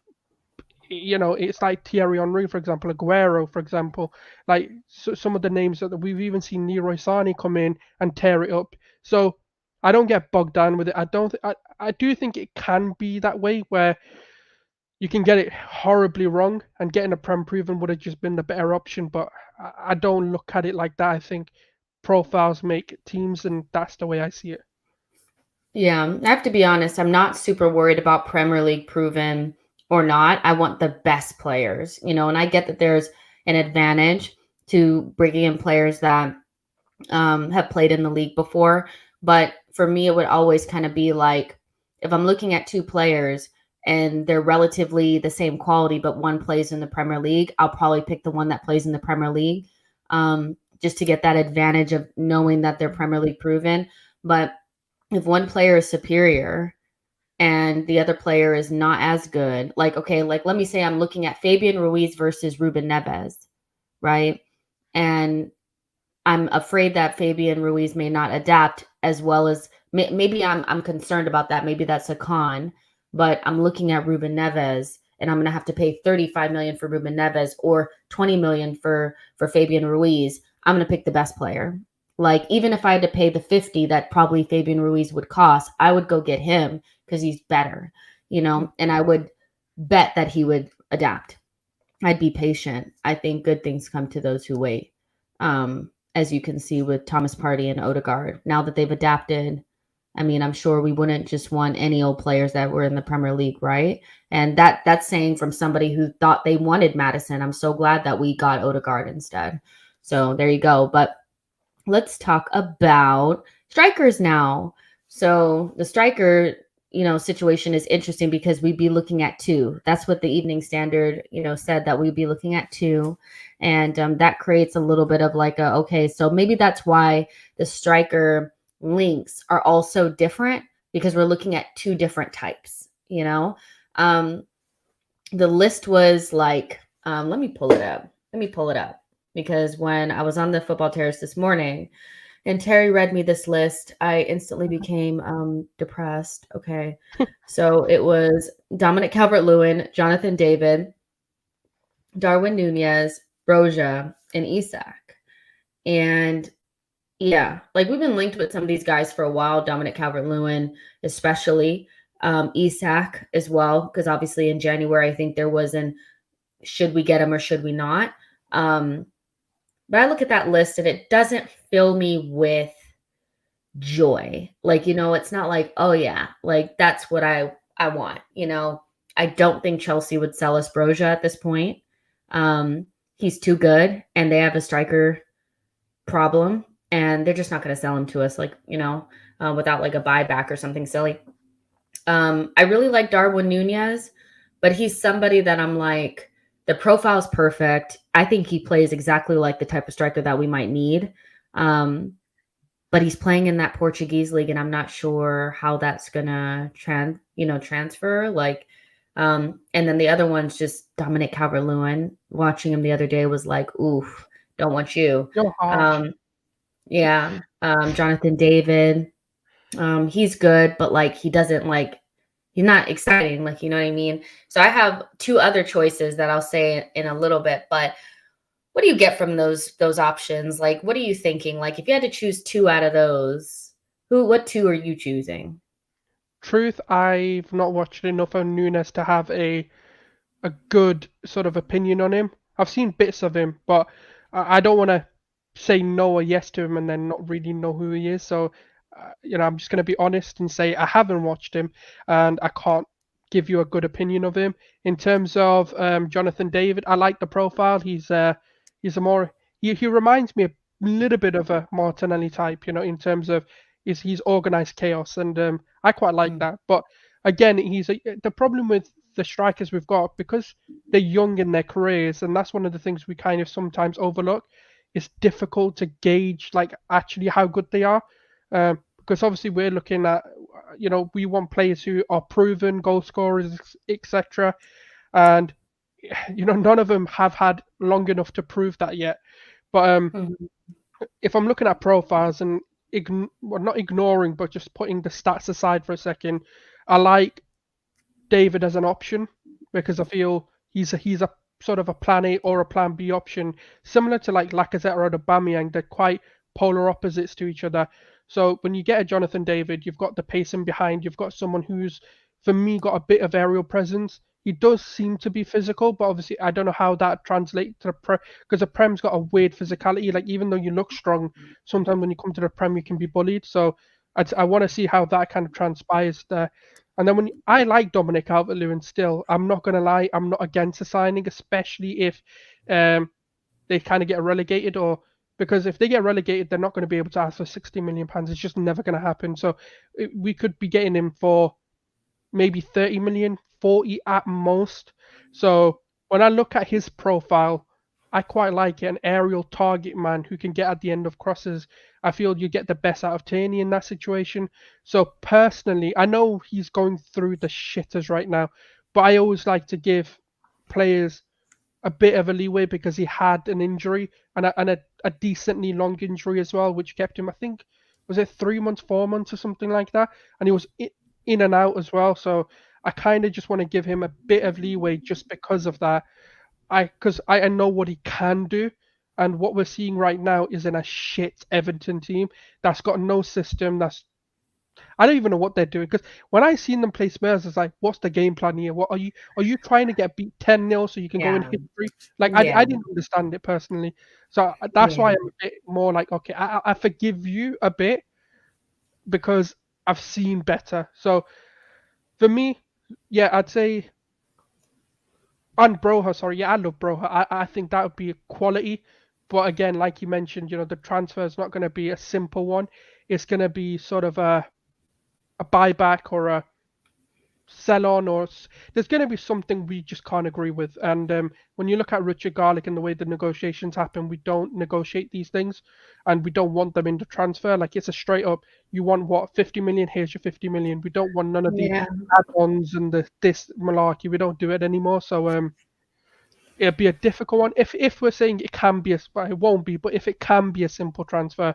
you know, it's like Thierry Henry, for example, Aguero, for example, like some of the names that we've even seen Leroy Sané come in and tear it up. So I don't get bogged down with it. I do think it can be that way where you can get it horribly wrong, and getting a Prem proven would have just been the better option. But I don't look at it like that. I think profiles make teams, and that's the way I see it. Yeah, I have to be honest. I'm not super worried about Premier League proven or not. I want the best players, you know, and I get that there's an advantage to bringing in players that have played in the league before. But for me, it would always kind of be like, if I'm looking at two players and they're relatively the same quality, but one plays in the Premier League, I'll probably pick the one that plays in the Premier League, just to get that advantage of knowing that they're Premier League proven. But if one player is superior, and the other player is not as good. Like, okay, like let me say I'm looking at Fabian Ruiz versus Ruben Neves, right? And I'm afraid that Fabian Ruiz may not adapt as well as maybe I'm concerned about that. Maybe that's a con, but I'm looking at Ruben Neves and I'm going to have to pay 35 million for Ruben Neves or 20 million for Fabian Ruiz. I'm going to pick the best player. Like even if I had to pay the 50 that probably Fabian Ruiz would cost, I would go get him because he's better, and I would bet that he would adapt. I'd be patient. I think good things come to those who wait. As you can see with Thomas Partey and Odegaard, now that they've adapted, I mean, I'm sure we wouldn't just want any old players that were in the Premier League, right? And that's saying from somebody who thought they wanted Madison. I'm so glad that we got Odegaard instead. So there you go. But let's talk about strikers now. So the striker, situation is interesting because we'd be looking at two. That's what the Evening Standard, said that we'd be looking at two. And that creates a little bit of like okay, so maybe that's why the striker links are also different because we're looking at two different types, the list was like, let me pull it up because when I was on the football terrace this morning and Terry read me this list, I instantly became depressed. Okay. So it was Dominic Calvert-Lewin, Jonathan David, Darwin Nunez, Broja, and Isak. And yeah, like we've been linked with some of these guys for a while. Dominic Calvert-Lewin, especially, Isak as well, because obviously in January, I think there was an should we get him or should we not? But I look at that list and it doesn't fill me with joy. Like, it's not like, oh yeah, like that's what I want. I don't think Chelsea would sell us Broja at this point. He's too good and they have a striker problem and they're just not going to sell him to us, like, without like a buyback or something silly. I really like Darwin Nunez, but he's somebody that I'm like, the profile's perfect. I think he plays exactly like the type of striker that we might need. But he's playing in that Portuguese league, and I'm not sure how that's gonna transfer. Like, and then the other one's just Dominic Calvert-Lewin. Watching him the other day was like, oof, don't want you. You're harsh. Yeah. Jonathan David. He's good, but like he doesn't like he's not exciting, like, you know what I mean? So I have two other choices that I'll say in a little bit, but what do you get from those options? Like, what are you thinking? Like, if you had to choose two out of those, what two are you choosing? Truth, I've not watched enough of Nunes to have a good sort of opinion on him. I've seen bits of him, but I don't want to say no or yes to him and then not really know who he is. So, I'm just going to be honest and say I haven't watched him and I can't give you a good opinion of him. In terms of Jonathan David, I like the profile. He's a more he reminds me a little bit of a Martinelli type, in terms of he's organized chaos, and I quite like that. But again, the problem with the strikers we've got, because they're young in their careers, and that's one of the things we kind of sometimes overlook. It's difficult to gauge like actually how good they are, because obviously we're looking at, we want players who are proven goal scorers, etc. And none of them have had long enough to prove that yet. But if I'm looking at profiles and not ignoring, but just putting the stats aside for a second, I like David as an option because I feel he's a sort of a plan A or a plan B option, similar to like Lacazette or Aubameyang. They're quite polar opposites to each other. So when you get a Jonathan David, you've got the pacing behind, you've got someone who's, for me, got a bit of aerial presence. He does seem to be physical, but obviously I don't know how that translates to the Prem, because the Prem's got a weird physicality. Like, even though you look strong, sometimes when you come to the Prem, you can be bullied. So I want to see how that kind of transpires there. And then I like Dominic Calvert-Lewin still. I'm not going to lie, I'm not against a signing, especially if they kind of get relegated, or because if they get relegated, they're not going to be able to ask for £60 million. It's just never going to happen. So we could be getting him for maybe 30 million, 40 at most. So when I look at his profile, I quite like it, an aerial target man who can get at the end of crosses. I feel you get the best out of Tierney in that situation. So personally, I know he's going through the shitters right now, but I always like to give players a bit of a leeway because he had an injury and a decently long injury as well, which kept him, I think, was it 3 months, 4 months, or something like that, and he was in and out as well. So I kind of just want to give him a bit of leeway just because of that. Because I know what he can do, and what we're seeing right now is in a shit Everton team that's got no system. I don't even know what they're doing because when I seen them play Spurs, it's like, what's the game plan here? What are you? Are you trying to get beat 10-0 so you can go in Yeah. history? Like Yeah. I didn't understand it personally, so that's why Yeah. I'm a bit more like, okay, I forgive you a bit because I've seen better. So for me, yeah, I'd say and Broha, sorry, yeah, I love Broha. I think that would be a quality, but again, like you mentioned, the transfer is not going to be a simple one. It's going to be sort of a buyback or a sell on, or there's going to be something we just can't agree with. And when you look at Richard Garlick and the way the negotiations happen, we don't negotiate these things, and we don't want them in the transfer. Like it's a straight up, you want what, 50 million? Here's your 50 million. We don't want none of the Yeah. add-ons and this malarkey. We don't do it anymore. So it'll be a difficult one. If we're saying it can be well, it won't be, but if it can be a simple transfer,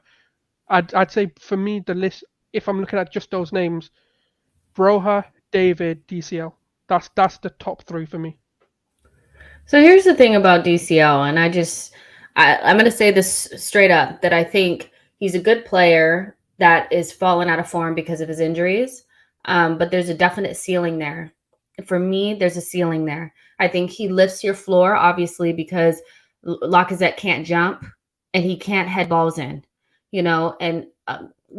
I'd say for me the list. If I'm looking at just those names, Broha, David, DCL. That's the top three for me. So here's the thing about DCL, and I'm going to say this straight up that I think he's a good player that is fallen out of form because of his injuries, but there's a definite ceiling there. For me, there's a ceiling there. I think he lifts your floor, obviously, because Lacazette can't jump and he can't head balls in, and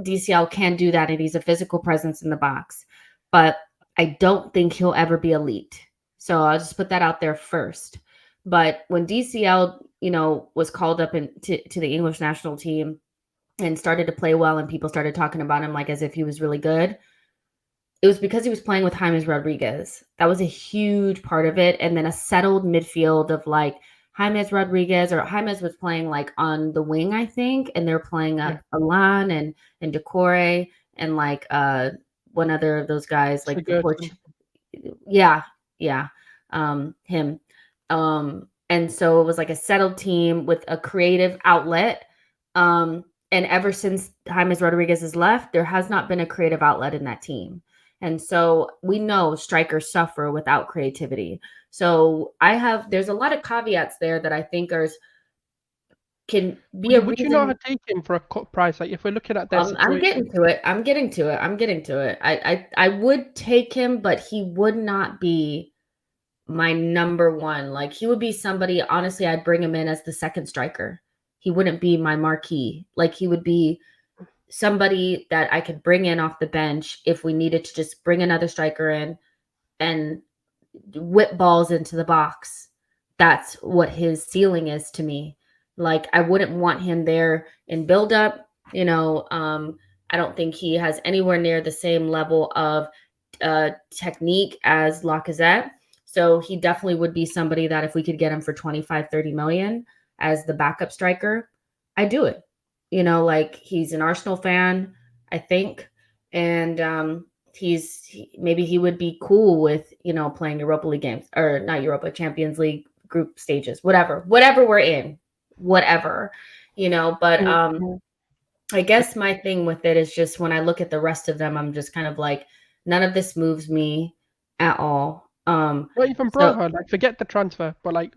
DCL can do that, and he's a physical presence in the box. But I don't think he'll ever be elite. So I'll just put that out there first. But when DCL, was called up to the English national team and started to play well, and people started talking about him like as if he was really good, it was because he was playing with James Rodriguez. That was a huge part of it. And then a settled midfield of like James Rodriguez, or James was playing like on the wing, I think, and they're playing Yeah, Alan and Decore and like one other of those guys, like the Sigurdsson. yeah, yeah, him. And so it was like a settled team with a creative outlet. And ever since James Rodriguez has left, there has not been a creative outlet in that team. And so we know strikers suffer without creativity. So there's a lot of caveats there that I think can be a Would you not reason. have taken him for a cut price? Like if we're looking at their I'm situation, getting to it. I'm getting to it. I'm getting to it. I would take him, but he would not be my number one. Like he would be somebody, honestly, I'd bring him in as the second striker. He wouldn't be my marquee. Like he would be somebody that I could bring in off the bench if we needed to just bring another striker in and whip balls into the box. That's what his ceiling is to me. Like I wouldn't want him there in build up. I don't think he has anywhere near the same level of technique as Lacazette. So he definitely would be somebody that if we could get him for 25, 30 million as the backup striker, I do it. Like he's an Arsenal fan, I think. And maybe he would be cool with, playing Europa League games, or not Europa, Champions League group stages, whatever we're in, whatever, but mm, I guess my thing with it is just when I look at the rest of them, I'm just kind of like, none of this moves me at all. not even So Broha. Like forget the transfer, but like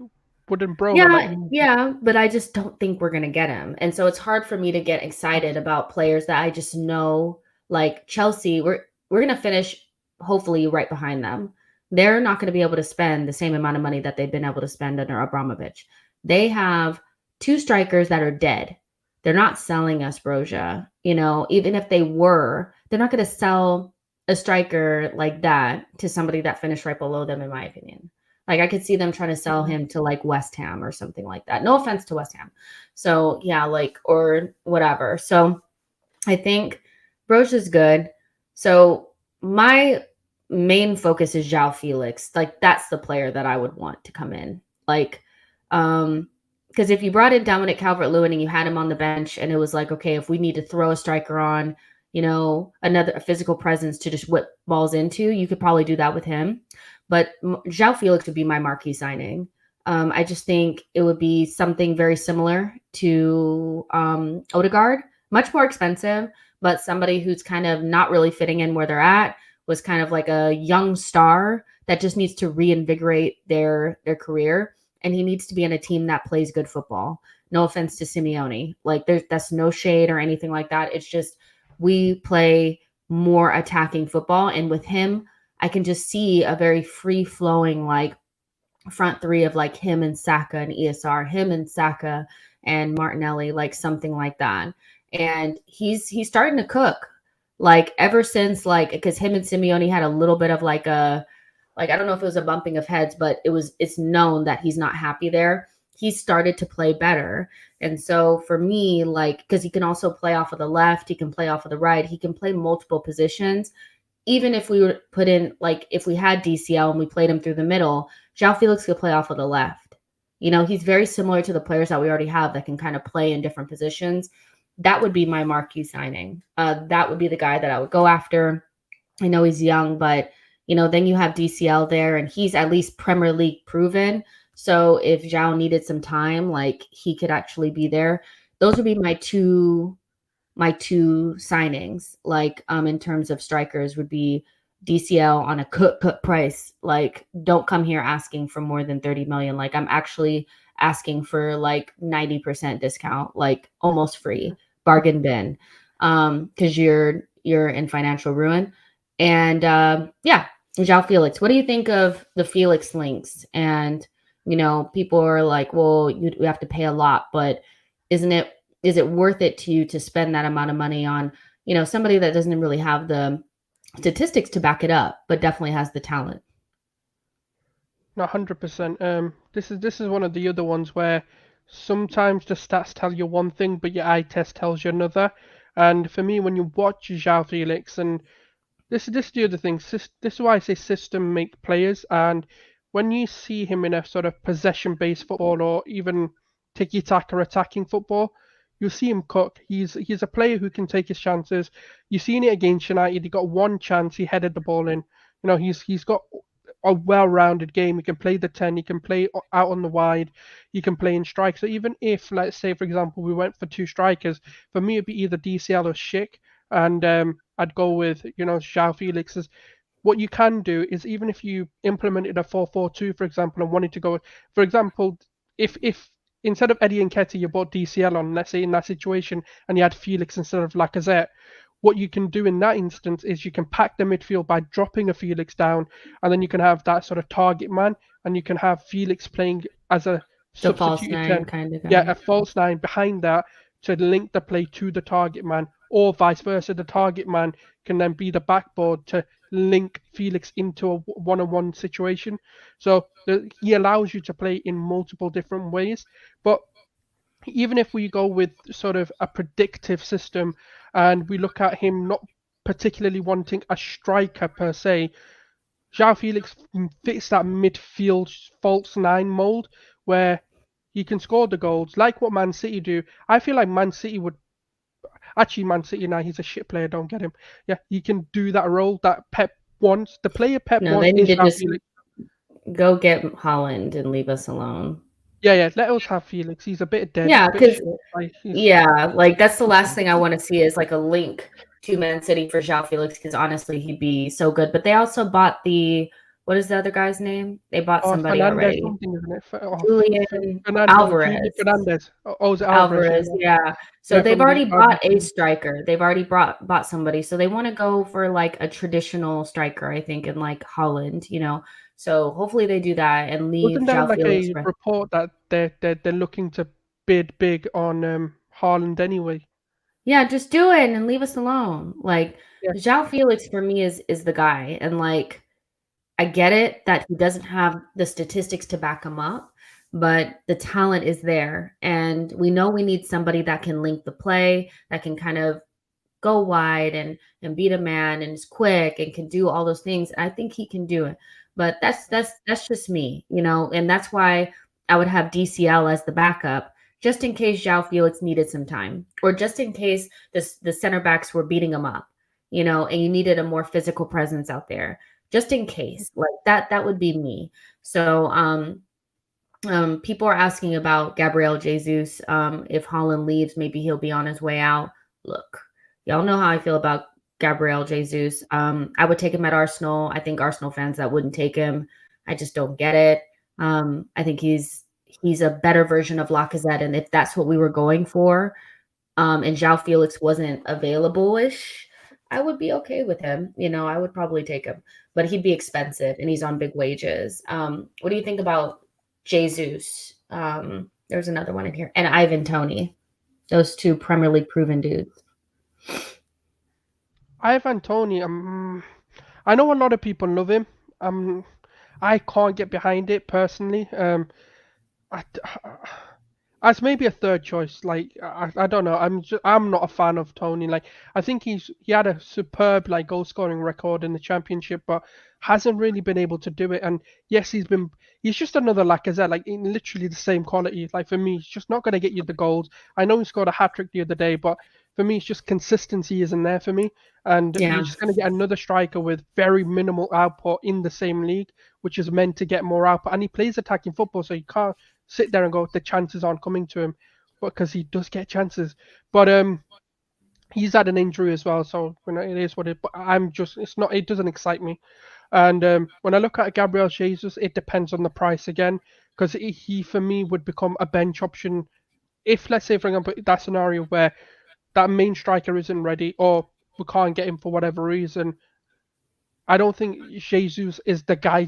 wouldn't Broha like yeah, move you? yeah, but I just don't think we're gonna get him. And so it's hard for me to get excited about players that I just know, like Chelsea, we're gonna finish hopefully right behind them. They're not gonna be able to spend the same amount of money that they've been able to spend under Abramovich. They have two strikers that are dead. They're not selling us Broja. Even if they were, they're not gonna sell a striker like that to somebody that finished right below them, in my opinion. Like I could see them trying to sell him to like West Ham or something like that. No offense to West Ham. So yeah, like or whatever. So I think Broach is good. So my main focus is Joao Felix. Like that's the player that I would want to come in. Like because if you brought in Dominique Calvert-Lewin and you had him on the bench and it was like, okay, if we need to throw a striker on, a physical presence to just whip balls into, you could probably do that with him. But Joao Felix would be my marquee signing. I just think it would be something very similar to Odegaard, much more expensive, but somebody who's kind of not really fitting in where they're at, was kind of like a young star that just needs to reinvigorate their career. And he needs to be in a team that plays good football. No offense to Simeone. Like that's no shade or anything like that. It's just we play more attacking football. And with him, I can just see a very free-flowing like front three of like him and Saka and ESR, him and Saka and Martinelli, like something like that. And he's starting to cook. Like ever since like because him and Simeone had a little bit of like a I don't know if it was a bumping of heads, but it's known that he's not happy there. He started to play better. And so for me, like, because he can also play off of the left, he can play off of the right, he can play multiple positions. Even if we would put in, like, if we had DCL and we played him through the middle, Joao Felix could play off of the left. He's very similar to the players that we already have that can kind of play in different positions. That would be my marquee signing. That would be the guy that I would go after. I know he's young, but then you have DCL there and he's at least Premier League proven. So if Joao needed some time, like he could actually be there. Those would be my two signings, like in terms of strikers, would be DCL on a cut price. Like don't come here asking for more than 30 million. Like I'm actually asking for like 90% discount, like almost free, bargain bin. Because you're in financial ruin. And Joao Felix. What do you think of the Felix links? And people are like, well, you have to pay a lot, but is it worth it to you to spend that amount of money on somebody that doesn't really have the statistics to back it up, but definitely has the talent? No, 100%. This is one of the other ones where sometimes the stats tell you one thing, but your eye test tells you another. And for me, when you watch Joao Felix, and this is the other thing. This is why I say system make players. And when you see him in a sort of possession-based football or even tiki-taka attacking football, you'll see him cook. He's a player who can take his chances. You've seen it against United. He got one chance. He headed the ball in. He's got a well-rounded game. He can play the 10. He can play out on the wide. He can play in strike. So even if, let's say, for example, we went for two strikers, for me it'd be either DCL or Schick, and I'd go with Joao Felix. What you can do is, even if you implemented a 4-4-2, for example, and wanted to go, for example, if instead of Eddie Nketiah you bought DCL on, let's say in that situation, and you had Felix instead of Lacazette, what you can do in that instance is you can pack the midfield by dropping a Felix down, and then you can have that sort of target man, and you can have Felix playing as a The false substituted 9 10. kind of guy. Yeah, a false 9 behind that to link the play to the target man, or vice versa. The target man can then be the backboard to link Felix into a one-on-one situation. So he allows you to play in multiple different ways. But even if we go with sort of a predictive system and we look at him not particularly wanting a striker per se, Joao Felix fits that midfield false 9 mold where he can score the goals like what Man City do. I feel like Man City would actually, Man City now, he's a shit player, don't get him. Yeah, he can do that role that Pep wants. The player Pep No, wants they need is to Joao just Felix. go get Holland and leave us alone. Yeah, let us have Felix. He's a bit dead. Yeah, a bit because short. like that's the last thing I want to see is like a link to Man City for Joao Felix, because honestly he'd be so good. But they also bought what is the other guy's name? They bought somebody Fernandez already. something, isn't it? Julian Alvarez. Alvarez. Fernandez. Oh, is it Alvarez? Yeah. So Yeah, they've from already the bought a Argentina. striker. They've already bought somebody. So they want to go for like a traditional striker, I think, in like Holland, So hopefully they do that and leave Wasn't there Joao like Felix. a report that they're looking to bid big on Haaland anyway? Yeah, just do it and leave us alone. Like Yeah. Joao Felix for me is the guy. And like I get it that he doesn't have the statistics to back him up, but the talent is there. And we know we need somebody that can link the play, that can kind of go wide and beat a man and is quick and can do all those things. I think he can do it. But that's just me, and that's why I would have DCL as the backup, just in case Joao Felix needed some time, or just in case the center backs were beating him up, and you needed a more physical presence out there, just in case. Like that would be me. So people are asking about Gabrielle Jesus. If Haaland leaves, maybe he'll be on his way out. Look, y'all know how I feel about Gabrielle Jesus. I would take him at Arsenal. I think Arsenal fans that wouldn't take him, I just don't get it. I think he's a better version of Lacazette, and if that's what we were going for, and Joao Felix wasn't available-ish, I would be okay with him. I would probably take him, but he'd be expensive, and he's on big wages. What do you think about Jesus? There's another one in here, and Ivan Toney. Those two Premier League proven dudes. Ivan Toney, I know a lot of people love him. I can't get behind it personally. As maybe a third choice, like I don't know. I'm not a fan of Toney. Like I think he had a superb like goal scoring record in the championship, but hasn't really been able to do it. And yes, he's just another Lacazette, like in literally the same quality. Like for me, he's just not going to get you the goals. I know he scored a hat-trick the other day, but for me, it's just consistency isn't there for me. And Yeah. you're just going to get another striker with very minimal output in the same league, which is meant to get more output. And he plays attacking football, so you can't sit there and go, the chances aren't coming to him, because he does get chances. But he's had an injury as well, so it is what it. But it doesn't excite me. And when I look at Gabrielle Jesus, it depends on the price again, because he for me would become a bench option if, let's say, for example, that scenario where that main striker isn't ready or we can't get him for whatever reason. I don't think Jesus is the guy,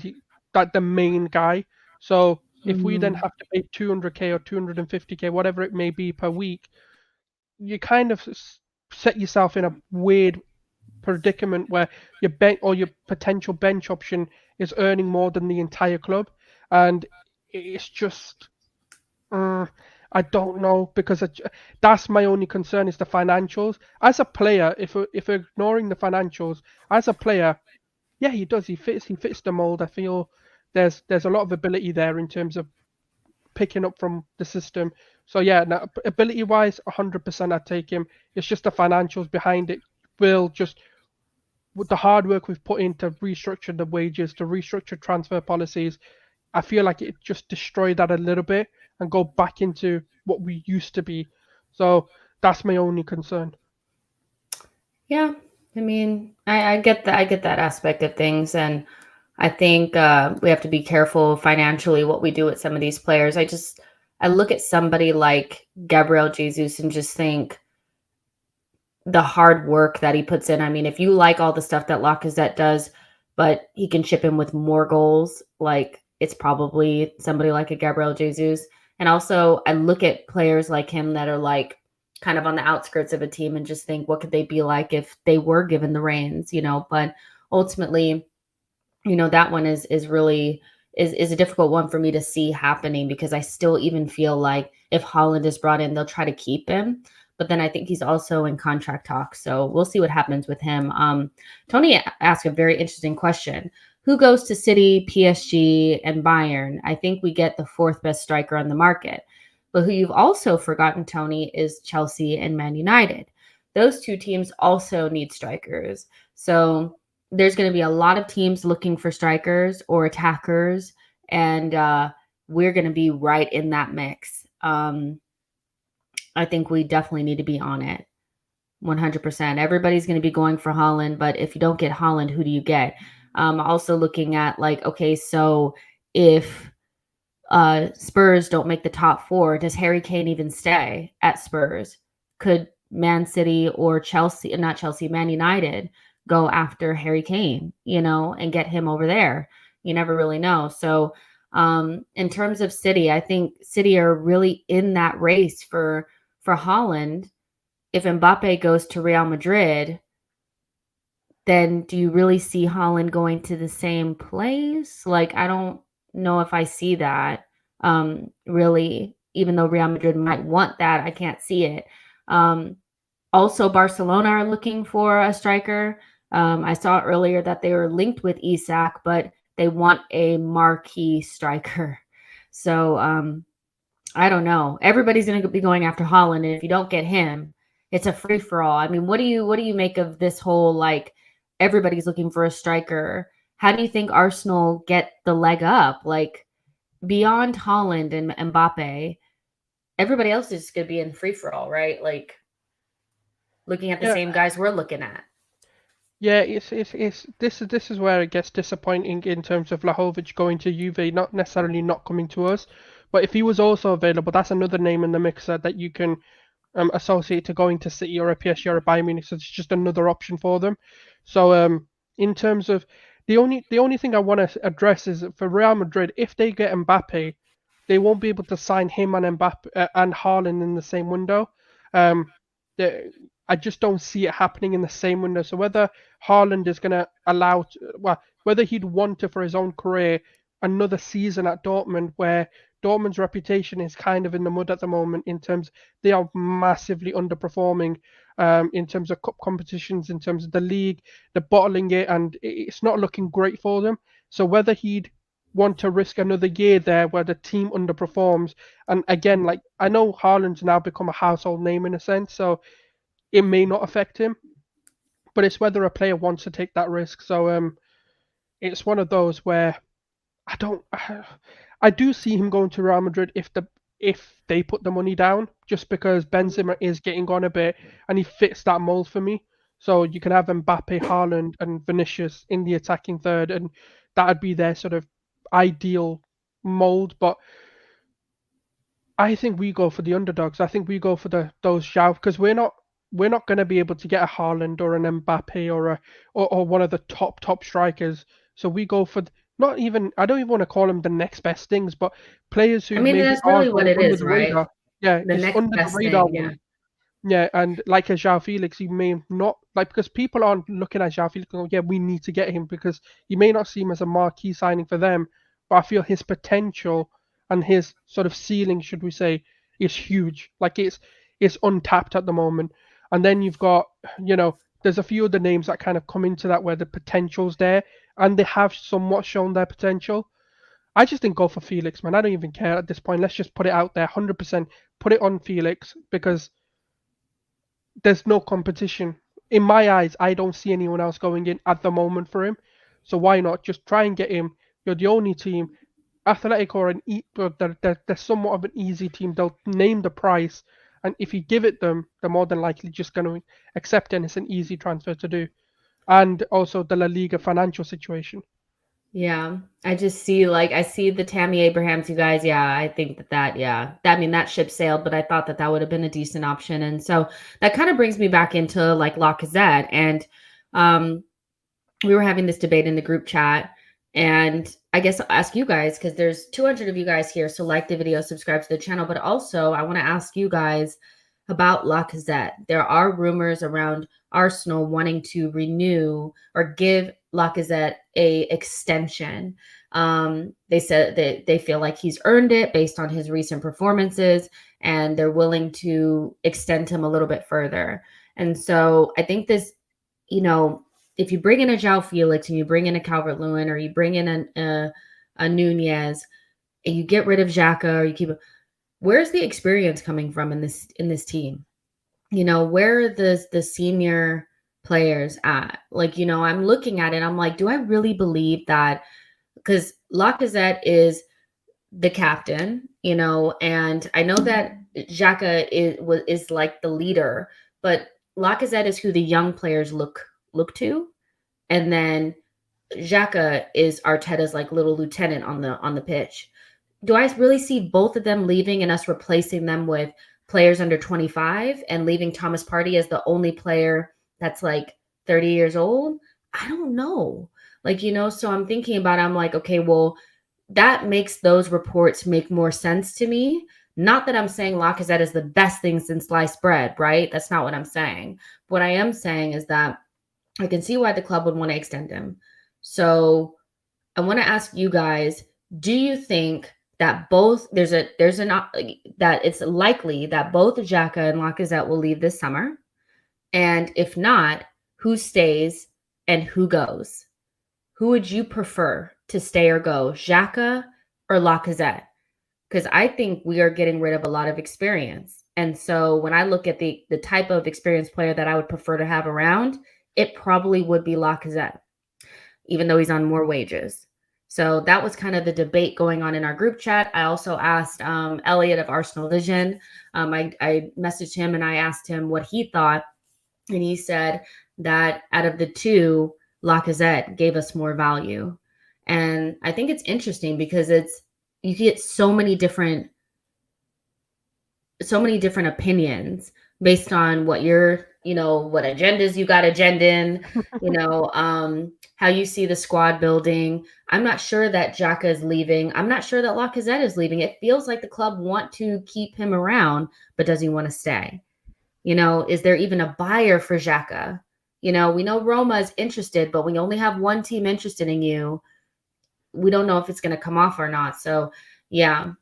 the main guy. So if we then have to pay 200k or 250k, whatever it may be per week, you kind of set yourself in a weird predicament where your potential bench option is earning more than the entire club, and it's just I don't know, because that's my only concern, is the financials. As a player, if we're ignoring the financials, as a player, yeah, he does. He fits the mold. I feel there's a lot of ability there in terms of picking up from the system. So yeah, now, ability wise, 100% I'd take him. It's just the financials behind it will just, with the hard work we've put in to restructure the wages, to restructure transfer policies, I feel like it just destroyed that a little bit and go back into what we used to be. So that's my only concern. Yeah, I mean, I get that. I get that aspect of things, and I think we have to be careful financially what we do with some of these players. I look at somebody like Gabrielle Jesus and just think the hard work that he puts in. I mean, if you like all the stuff that Lacazette does, but he can chip in with more goals, like it's probably somebody like a Gabrielle Jesus. And also, I look at players like him that are like kind of on the outskirts of a team and just think, what could they be like if they were given the reins, But ultimately, that one is really is a difficult one for me to see happening, because I still even feel like if Haaland is brought in, they'll try to keep him. But then I think he's also in contract talks, so we'll see what happens with him. Tony asked a very interesting question. Who goes to City, PSG, and Bayern? I think we get the fourth best striker on the market. But who you've also forgotten, Tony, is Chelsea and Man United. Those two teams also need strikers. So there's going to be a lot of teams looking for strikers or attackers, and we're going to be right in that mix. I think we definitely need to be on it. 100%. Everybody's going to be going for Haaland, but if you don't get Haaland, who do you get? Also looking at like, okay, so if Spurs don't make the top four, does Harry Kane even stay at Spurs? Could Man City or Man United go after Harry Kane, and get him over there? You never really know. So in terms of City, I think City are really in that race for Haaland. If Mbappe goes to Real Madrid, then do you really see Haaland going to the same place? Like, I don't know if I see that really, even though Real Madrid might want that, I can't see it. Also, Barcelona are looking for a striker. I saw earlier that they were linked with Isak, but they want a marquee striker. So I don't know. Everybody's going to be going after Haaland, and if you don't get him, it's a free for all. I mean, what do you make of this whole, like, everybody's looking for a striker? How do you think Arsenal get the leg up? Like, beyond Haaland and Mbappe, everybody else is going to be in free for all, right? Like, looking at the Yeah, same guys we're looking at. yeah. This is where it gets disappointing in terms of Vlahovic going to Juve, not necessarily not coming to us, but if he was also available, that's another name in the mixer that you can associate to going to City or a PSG or a Bayern Munich. So it's just another option for them. So in terms of the only thing I want to address is for Real Madrid, if they get Mbappe, they won't be able to sign him and Mbappe and Haaland in the same window. Um, I just don't see it happening in the same window. So whether Haaland is going to well, whether he'd want to for his own career another season at Dortmund, where Dortmund's reputation is kind of in the mud at the moment in terms they are massively underperforming in terms of cup competitions, in terms of the league, they're bottling it, and it's not looking great for them. So whether he'd want to risk another year there where the team underperforms, and again, like I know Haaland's now become a household name in a sense, so it may not affect him, but it's whether a player wants to take that risk. So it's one of those where I don't. I do see him going to Real Madrid if they put the money down, just because Benzema is getting on a bit and he fits that mold for me. So you can have Mbappe, Haaland, and Vinicius in the attacking third, and that would be their sort of ideal mold. But I think we go for the underdogs. I think we go for those Joao, because we're not going to be able to get a Haaland or an Mbappe or one of the top strikers. So we go for not even, I don't even want to call them the next best things, but players who I mean, maybe that's are really what going it under is, the right? radar. Yeah, The it's next under the best radar thing, yeah. one. Yeah, and like a Joao Felix, you may not like, because people aren't looking at Joao Felix going, yeah, we need to get him, because you may not see him as a marquee signing for them, but I feel his potential and his sort of ceiling, should we say, is huge. Like it's untapped at the moment. And then you've got, there's a few other names that kind of come into that where the potential's there, and they have somewhat shown their potential. I just think go for Felix, man. I don't even care at this point. Let's just put it out there, 100%. Put it on Felix, because there's no competition. In my eyes, I don't see anyone else going in at the moment for him. So why not just try and get him? You're the only team. Athletic or they're somewhat of an easy team. They'll name the price, and if you give it them, they're more than likely just going to accept it, and it's an easy transfer to do. And also the La Liga financial situation. Yeah, I just see, like, I see the Tammy Abrahams, you guys. Yeah, I think yeah, I mean, that ship sailed, but I thought that would have been a decent option. And so that kind of brings me back into like Lacazette. And we were having this debate in the group chat. And I guess I'll ask you guys, because there's 200 of you guys here. So like the video, subscribe to the channel. But also, I want to ask you guys about Lacazette. There are rumors around Arsenal wanting to renew or give Lacazette a extension. They said that they feel like he's earned it based on his recent performances, and they're willing to extend him a little bit further. And so I think this, if you bring in a Joao Felix and you bring in a Calvert-Lewin, or you bring in a Nunez, and you get rid of Xhaka, or you keep, where's the experience coming from in this team? Where are the senior players at? Like, I'm looking at it, I'm like, do I really believe that? Because Lacazette is the captain, and I know that Xhaka is like the leader, but Lacazette is who the young players look to, and then Xhaka is Arteta's like little lieutenant on the pitch. Do I really see both of them leaving and us replacing them with players under 25 and leaving Thomas Partey as the only player that's like 30 years old? I don't know. Like, so I'm thinking about it, I'm like, okay, well, that makes those reports make more sense to me. Not that I'm saying Lacazette is the best thing since sliced bread, right? That's not what I'm saying. What I am saying is that I can see why the club would want to extend him. So I want to ask you guys, do you think that that it's likely that both Xhaka and Lacazette will leave this summer? And if not, who stays and who goes? Who would you prefer to stay or go, Xhaka or Lacazette? because I think we are getting rid of a lot of experience. And so when I look at the type of experienced player that I would prefer to have around, it probably would be Lacazette, even though he's on more wages. So that was kind of the debate going on in our group chat. I also asked Elliot of Arsenal Vision. I messaged him and I asked him what he thought. And he said that out of the two, Lacazette gave us more value. And I think it's interesting because you get so many different opinions based on what what agendas you got in, how you see the squad building. I'm not sure that Xhaka is leaving. I'm not sure that Lacazette is leaving. It feels like the club want to keep him around, but does he want to stay? Is there even a buyer for Xhaka? We know Roma is interested, but we only have one team interested in you. We don't know if it's going to come off or not. So, yeah.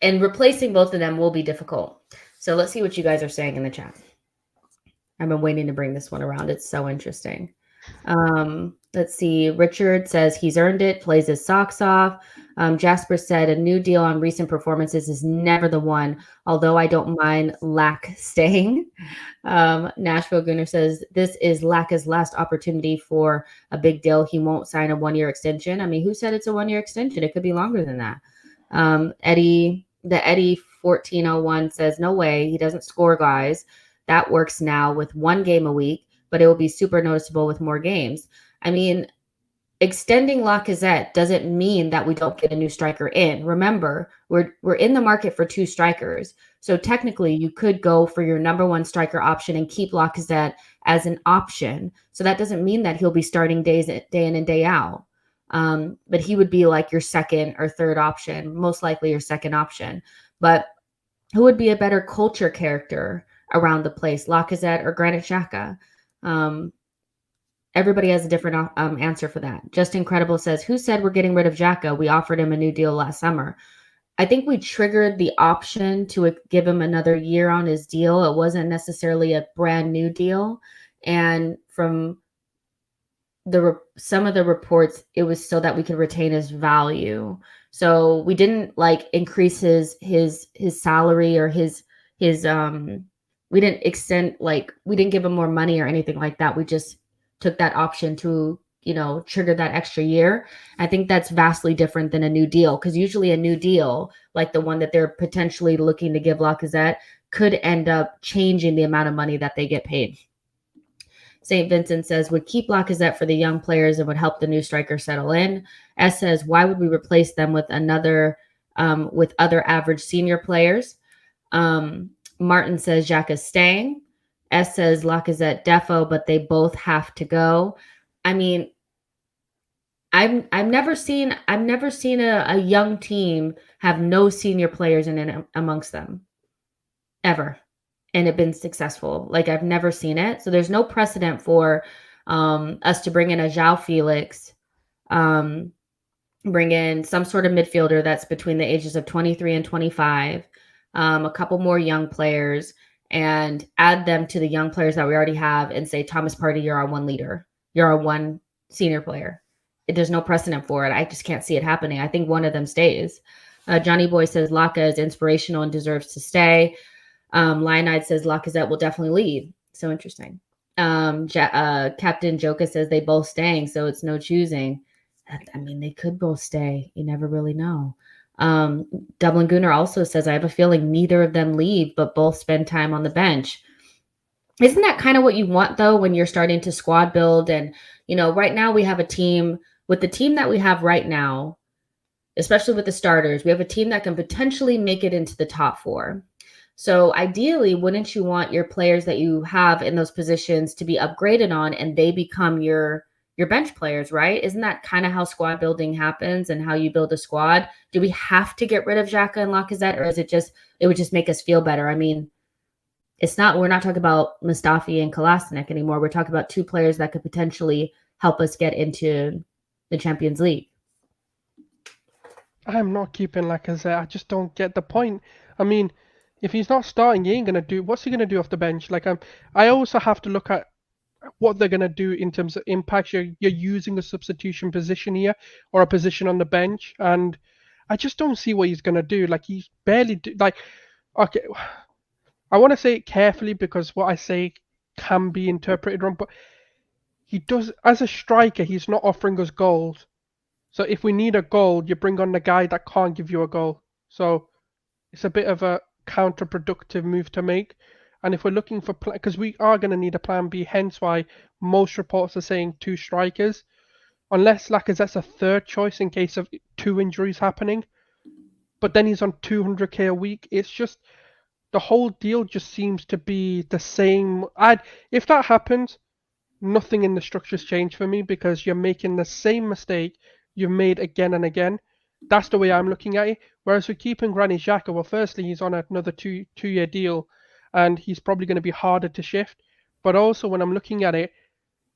And replacing both of them will be difficult. So let's see what you guys are saying in the chat. I've been waiting to bring this one around. It's so interesting. Let's see. Richard says he's earned it, plays his socks off. Jasper said a new deal on recent performances is never the one, although I don't mind Lack staying. Nashville Gunner says this is Lacka's last opportunity for a big deal. He won't sign a 1-year extension. I mean, who said it's a 1-year extension? It could be longer than that. Eddie 1401 says no way. He doesn't score, guys. That works now with 1 game a week, but it will be super noticeable with more games. I mean, extending Lacazette doesn't mean that we don't get a new striker in. Remember, we're in the market for 2 strikers. So technically, you could go for your number 1 striker option and keep Lacazette as an option. So that doesn't mean that he'll be starting day in and day out. But he would be like your second or third option, most likely your second option. But who would be a better culture character around the place, Lacazette or Granit Xhaka? Everybody has a different answer for that. Just Incredible says, who said we're getting rid of Xhaka? We offered him a new deal last summer. I think we triggered the option to give him another year on his deal. It wasn't necessarily a brand new deal. And from some of the reports, it was so that we could retain his value. So we didn't increase his salary or his we didn't extend, we didn't give him more money or anything like that. We just took that option to, trigger that extra year. I think that's vastly different than a new deal, because usually a new deal, like the one that they're potentially looking to give Lacazette, could end up changing the amount of money that they get paid. St. Vincent says, would keep Lacazette for the young players and would help the new striker settle in. S says, why would we replace them with other average senior players? Martin says, Xhaka's staying. S says, Lacazette defo, but they both have to go. I mean, I've never seen a young team have no senior players in it amongst them, ever. And it been successful. I've never seen it. So there's no precedent for us to bring in a Joao Felix, bring in some sort of midfielder that's between the ages of 23 and 25, a couple more young players, and add them to the young players that we already have and say, Thomas Partey, you're our 1 leader. You're our 1 senior player. There's no precedent for it. I just can't see it happening. I think one of them stays. Johnny Boy says Laka is inspirational and deserves to stay. Lionide says Lacazette will definitely leave. So interesting. Captain Joka says they both staying, so it's no choosing. I mean, they could both stay. You never really know. Dublin Gunner also says, I have a feeling neither of them leave, but both spend time on the bench. Isn't that kind of what you want, though, when you're starting to squad build? And, right now we have a team, with the team that we have right now, especially with the starters, we have a team that can potentially make it into the top 4. So ideally, wouldn't you want your players that you have in those positions to be upgraded on and they become your bench players, right? Isn't that kind of how squad building happens and how you build a squad? Do we have to get rid of Xhaka and Lacazette, or is it would just make us feel better? I mean, we're not talking about Mustafi and Kolasinac anymore. We're talking about 2 players that could potentially help us get into the Champions League. I'm not keeping Lacazette. I just don't get the point. I mean, if he's not starting, what's he gonna do off the bench? I also have to look at what they're gonna do in terms of impact. You're using a substitution position here or a position on the bench, and I just don't see what he's gonna do. Like he's barely like. Okay, I want to say it carefully because what I say can be interpreted wrong, but he does as a striker. He's not offering us goals. So if we need a goal, you bring on the guy that can't give you a goal. So it's a bit of a counterproductive move to make. And if we're looking for because we are going to need a plan B, hence why most reports are saying two strikers, unless Lacazette's a third choice in case of two injuries happening. But then he's on 200k a week. It's just the whole deal just seems to be the same. If that happens, nothing in the structures change for me because you're making the same mistake you've made again and again. That's the way I'm looking at it. Whereas with keeping Granit Xhaka, well, firstly, he's on another two-year deal, and he's probably going to be harder to shift. But also, when I'm looking at it,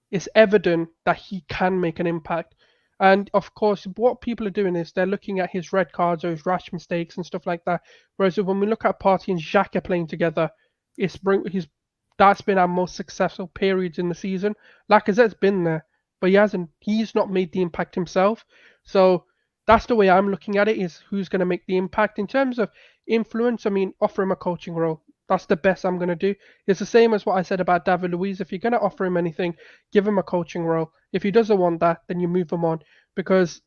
it's evident that he can make an impact. And of course, what people are doing is they're looking at his red cards or his rash mistakes and stuff like that. Whereas when we look at Partey and Xhaka playing together, that's been our most successful periods in the season. Lacazette's been there, but he's not made the impact himself. So that's the way I'm looking at it, is who's going to make the impact. In terms of influence, I mean, offer him a coaching role. That's the best I'm going to do. It's the same as what I said about David Luiz. If you're going to offer him anything, give him a coaching role. If he doesn't want that, then you move him on. Because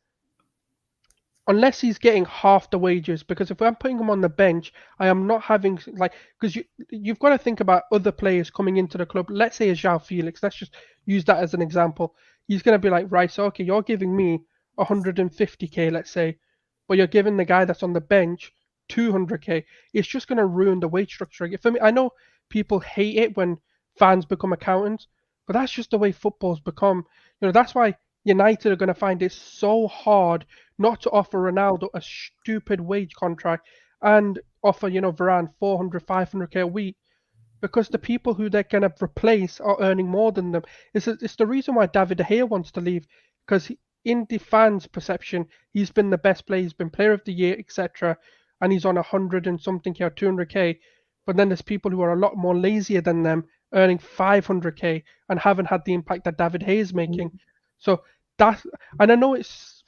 unless he's getting half the wages, because if I'm putting him on the bench, I am not having because you've got to think about other players coming into the club. Let's say a Joao Felix. Let's just use that as an example. He's going to be like, right, so okay, you're giving me 150k, let's say, but you're giving the guy that's on the bench 200k. It's just going to ruin the wage structure. For me, I know people hate it when fans become accountants, but that's just the way football's become. That's why United are going to find it so hard not to offer Ronaldo a stupid wage contract and offer, Varane 400, 500k a week, because the people who they're going to replace are earning more than them. It's the reason why David De Gea wants to leave, because in the fans' perception, he's been the best player, he's been player of the year, etc., and he's on 100 and something or 200k. But then there's people who are a lot more lazier than them, earning 500k and haven't had the impact that David De Gea is making. So and I know it's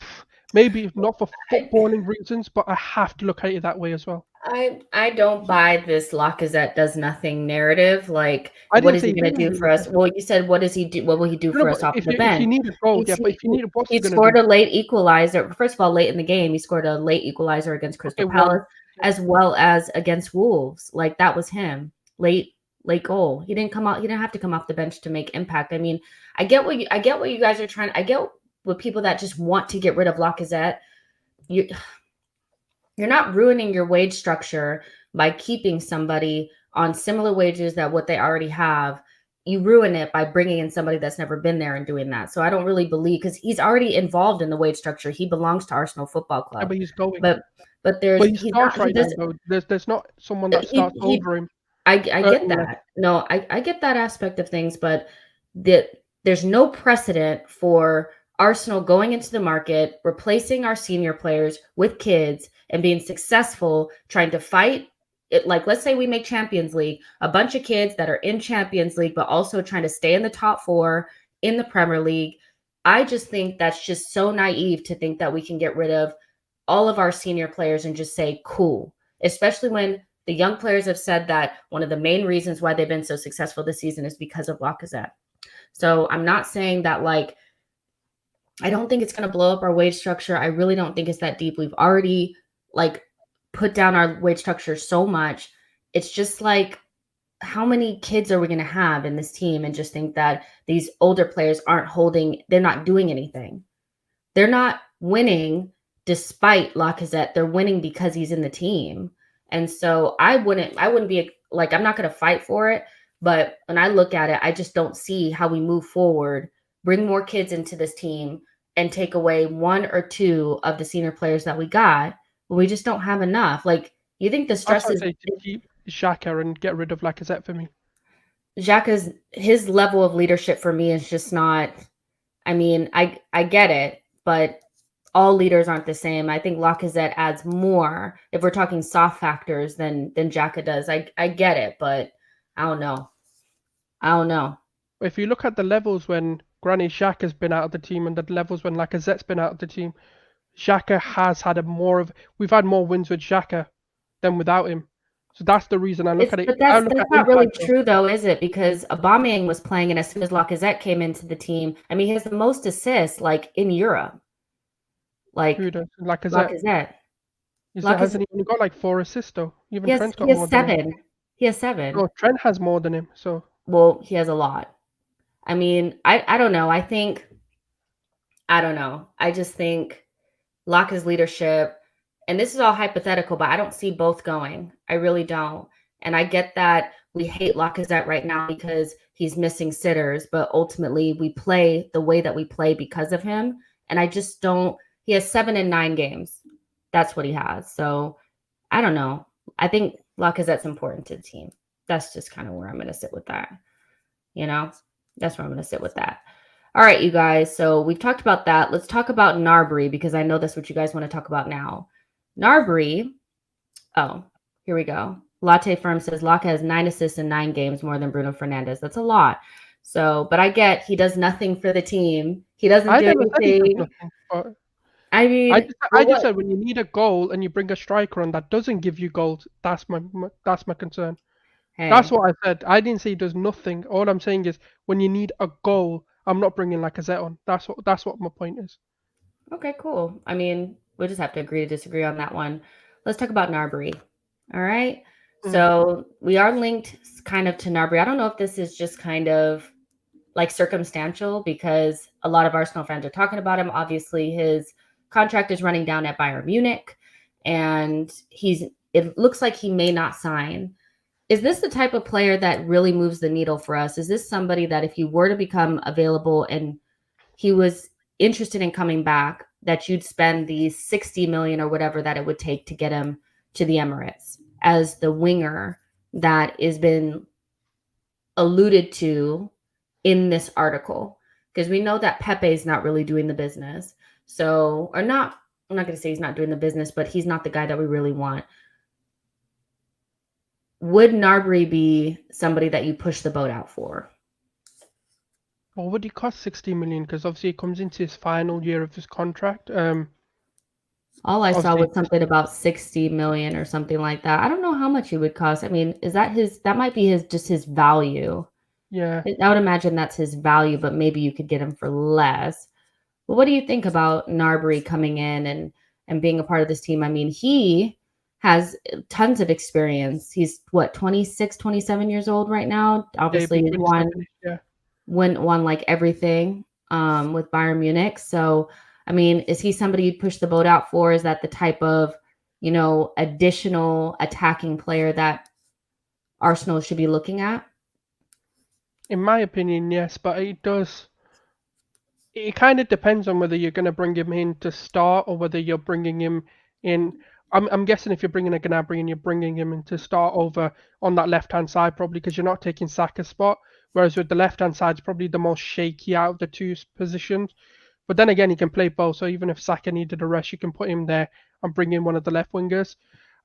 maybe not for footballing reasons, but I have to look at it that way as well. I don't buy this Lacazette does nothing narrative. Like, I what didn't is he say going to do for us? Well, you said, what does he do? What will he do No, for but us off if the you bench? need a goal, yeah. But if you need, what's He he gonna scored do? a late equalizer. First of all, late in the game, he scored a late equalizer against Crystal Palace, as well as against Wolves. Like, that was him. Late goal. He didn't come out. He didn't have to come off the bench to make impact. I mean, I get what you guys are trying. I get what people that just want to get rid of Lacazette. You're not ruining your wage structure by keeping somebody on similar wages that what they already have. You ruin it by bringing in somebody that's never been there and doing that. So I don't really believe, because he's already involved in the wage structure. He belongs to Arsenal Football Club. Yeah, but he's going. But he starts right now though. There's not someone that starts over him. I get that. No, I get that aspect of things, but there's no precedent for Arsenal going into the market, replacing our senior players with kids and being successful, trying to fight it. Like, let's say we make Champions League, a bunch of kids that are in Champions League, but also trying to stay in the top 4 in the Premier League. I just think that's just so naive to think that we can get rid of all of our senior players and just say, cool, especially when the young players have said that one of the main reasons why they've been so successful this season is because of Lacazette. So I'm not saying that, like, I don't think it's going to blow up our wage structure. I really don't think it's that deep. We've already, like, put down our wage structure so much. It's just like, how many kids are we going to have in this team and just think that these older players they're not doing anything. They're not winning despite Lacazette. They're winning because he's in the team. And so I wouldn't be like, I'm not going to fight for it. But when I look at it, I just don't see how we move forward, bring more kids into this team, and take away 1 or 2 of the senior players that we got. But we just don't have enough. Like, you think the stress is to keep Xhaka and get rid of Lacazette for me. Xhaka's, his level of leadership for me is just not. I mean, I get it, but all leaders aren't the same. I think Lacazette adds more if we're talking soft factors than Xhaka does. I get it, but I don't know. If you look at the levels when Granit Xhaka's been out of the team and the levels when Lacazette's been out of the team, Xhaka has had we've had more wins with Xhaka than without him. So that's the reason I look at it. But I that's look at not really impact though. true though, is it? Because Aubameyang was playing, and as soon as Lacazette came into the team, I mean, he has the most assists like in Europe. Who Like does? Lacazette. Lacazette. Hasn't Lacazette. he only got like 4 assists though? Even He has Trent's he got more has than him. 7. He has 7. No, Trent has more than him. So Well, he has a lot. I mean, I don't know. I don't know. I just think Laka's leadership, and this is all hypothetical, but I don't see both going. I really don't. And I get that we hate Lacazette right now because he's missing sitters, but ultimately we play the way that we play because of him. And I just don't. He has 7 in 9 games. That's what he has. So I don't know. I think Lacazette's important to the team. That's just kind of where I'm going to sit with that. You know, that's where I'm going to sit with that. All right, you guys. So we've talked about that. Let's talk about Gnabry because I know that's what you guys want to talk about now. Gnabry. Oh, here we go. Latte Firm says Laka has 9 assists in 9 games, more than Bruno Fernandes. That's a lot. So, but I get he does nothing for the team. He doesn't I do never said he does anything. nothing. But I mean, I well, just what? said when you need a goal and you bring a striker on that doesn't give you goals, that's my concern. That's Hey, what I said. I didn't say he does nothing. All I'm saying is when you need a goal, I'm not bringing Lacazette on. That's what my point is. okay, cool. I mean, we'll just have to agree to disagree on that one. Let's talk about Gnabry. All right. Mm. So we are linked kind of to Gnabry. I don't know if this is just kind of like circumstantial because a lot of Arsenal fans are talking about him. Obviously, his contract is running down at Bayern Munich, and it looks like he may not sign. Is this the type of player that really moves the needle for us? Is this somebody that if he were to become available and he was interested in coming back, that you'd spend the 60 million or whatever that it would take to get him to the Emirates as the winger that has been alluded to in this article? Because we know that Pepe is not really doing the business. So, or not, I'm not going to say he's not doing the business, but he's not the guy that we really want. Would Gnabry be somebody that you push the boat out for? Well, would he cost 60 million? Because obviously he comes into his final year of his contract. All I saw Obviously, was something about 60 million or something like that. I don't know how much he would cost. I mean, is that that might be just his value. yeah. I would imagine that's his value, but maybe you could get him for less. But what do you think about Gnabry coming in and being a part of this team? I mean, he has tons of experience. He's what, 26, 27 years old right now. Yeah, Obviously, be he's 27. Yeah. won like everything with Bayern Munich. So, I mean, is he somebody you'd push the boat out for? Is that the type of, additional attacking player that Arsenal should be looking at? In my opinion, yes, but it does. It kind of depends on whether you're going to bring him in to start or whether you're bringing him in. I'm guessing if you're bringing a Gnabry and you're bringing him in to start over on that left hand side, probably because you're not taking Saka's spot. Whereas with the left hand side, it's probably the most shaky out of the two positions. But then again, he can play both. So even if Saka needed a rest, you can put him there and bring in one of the left wingers.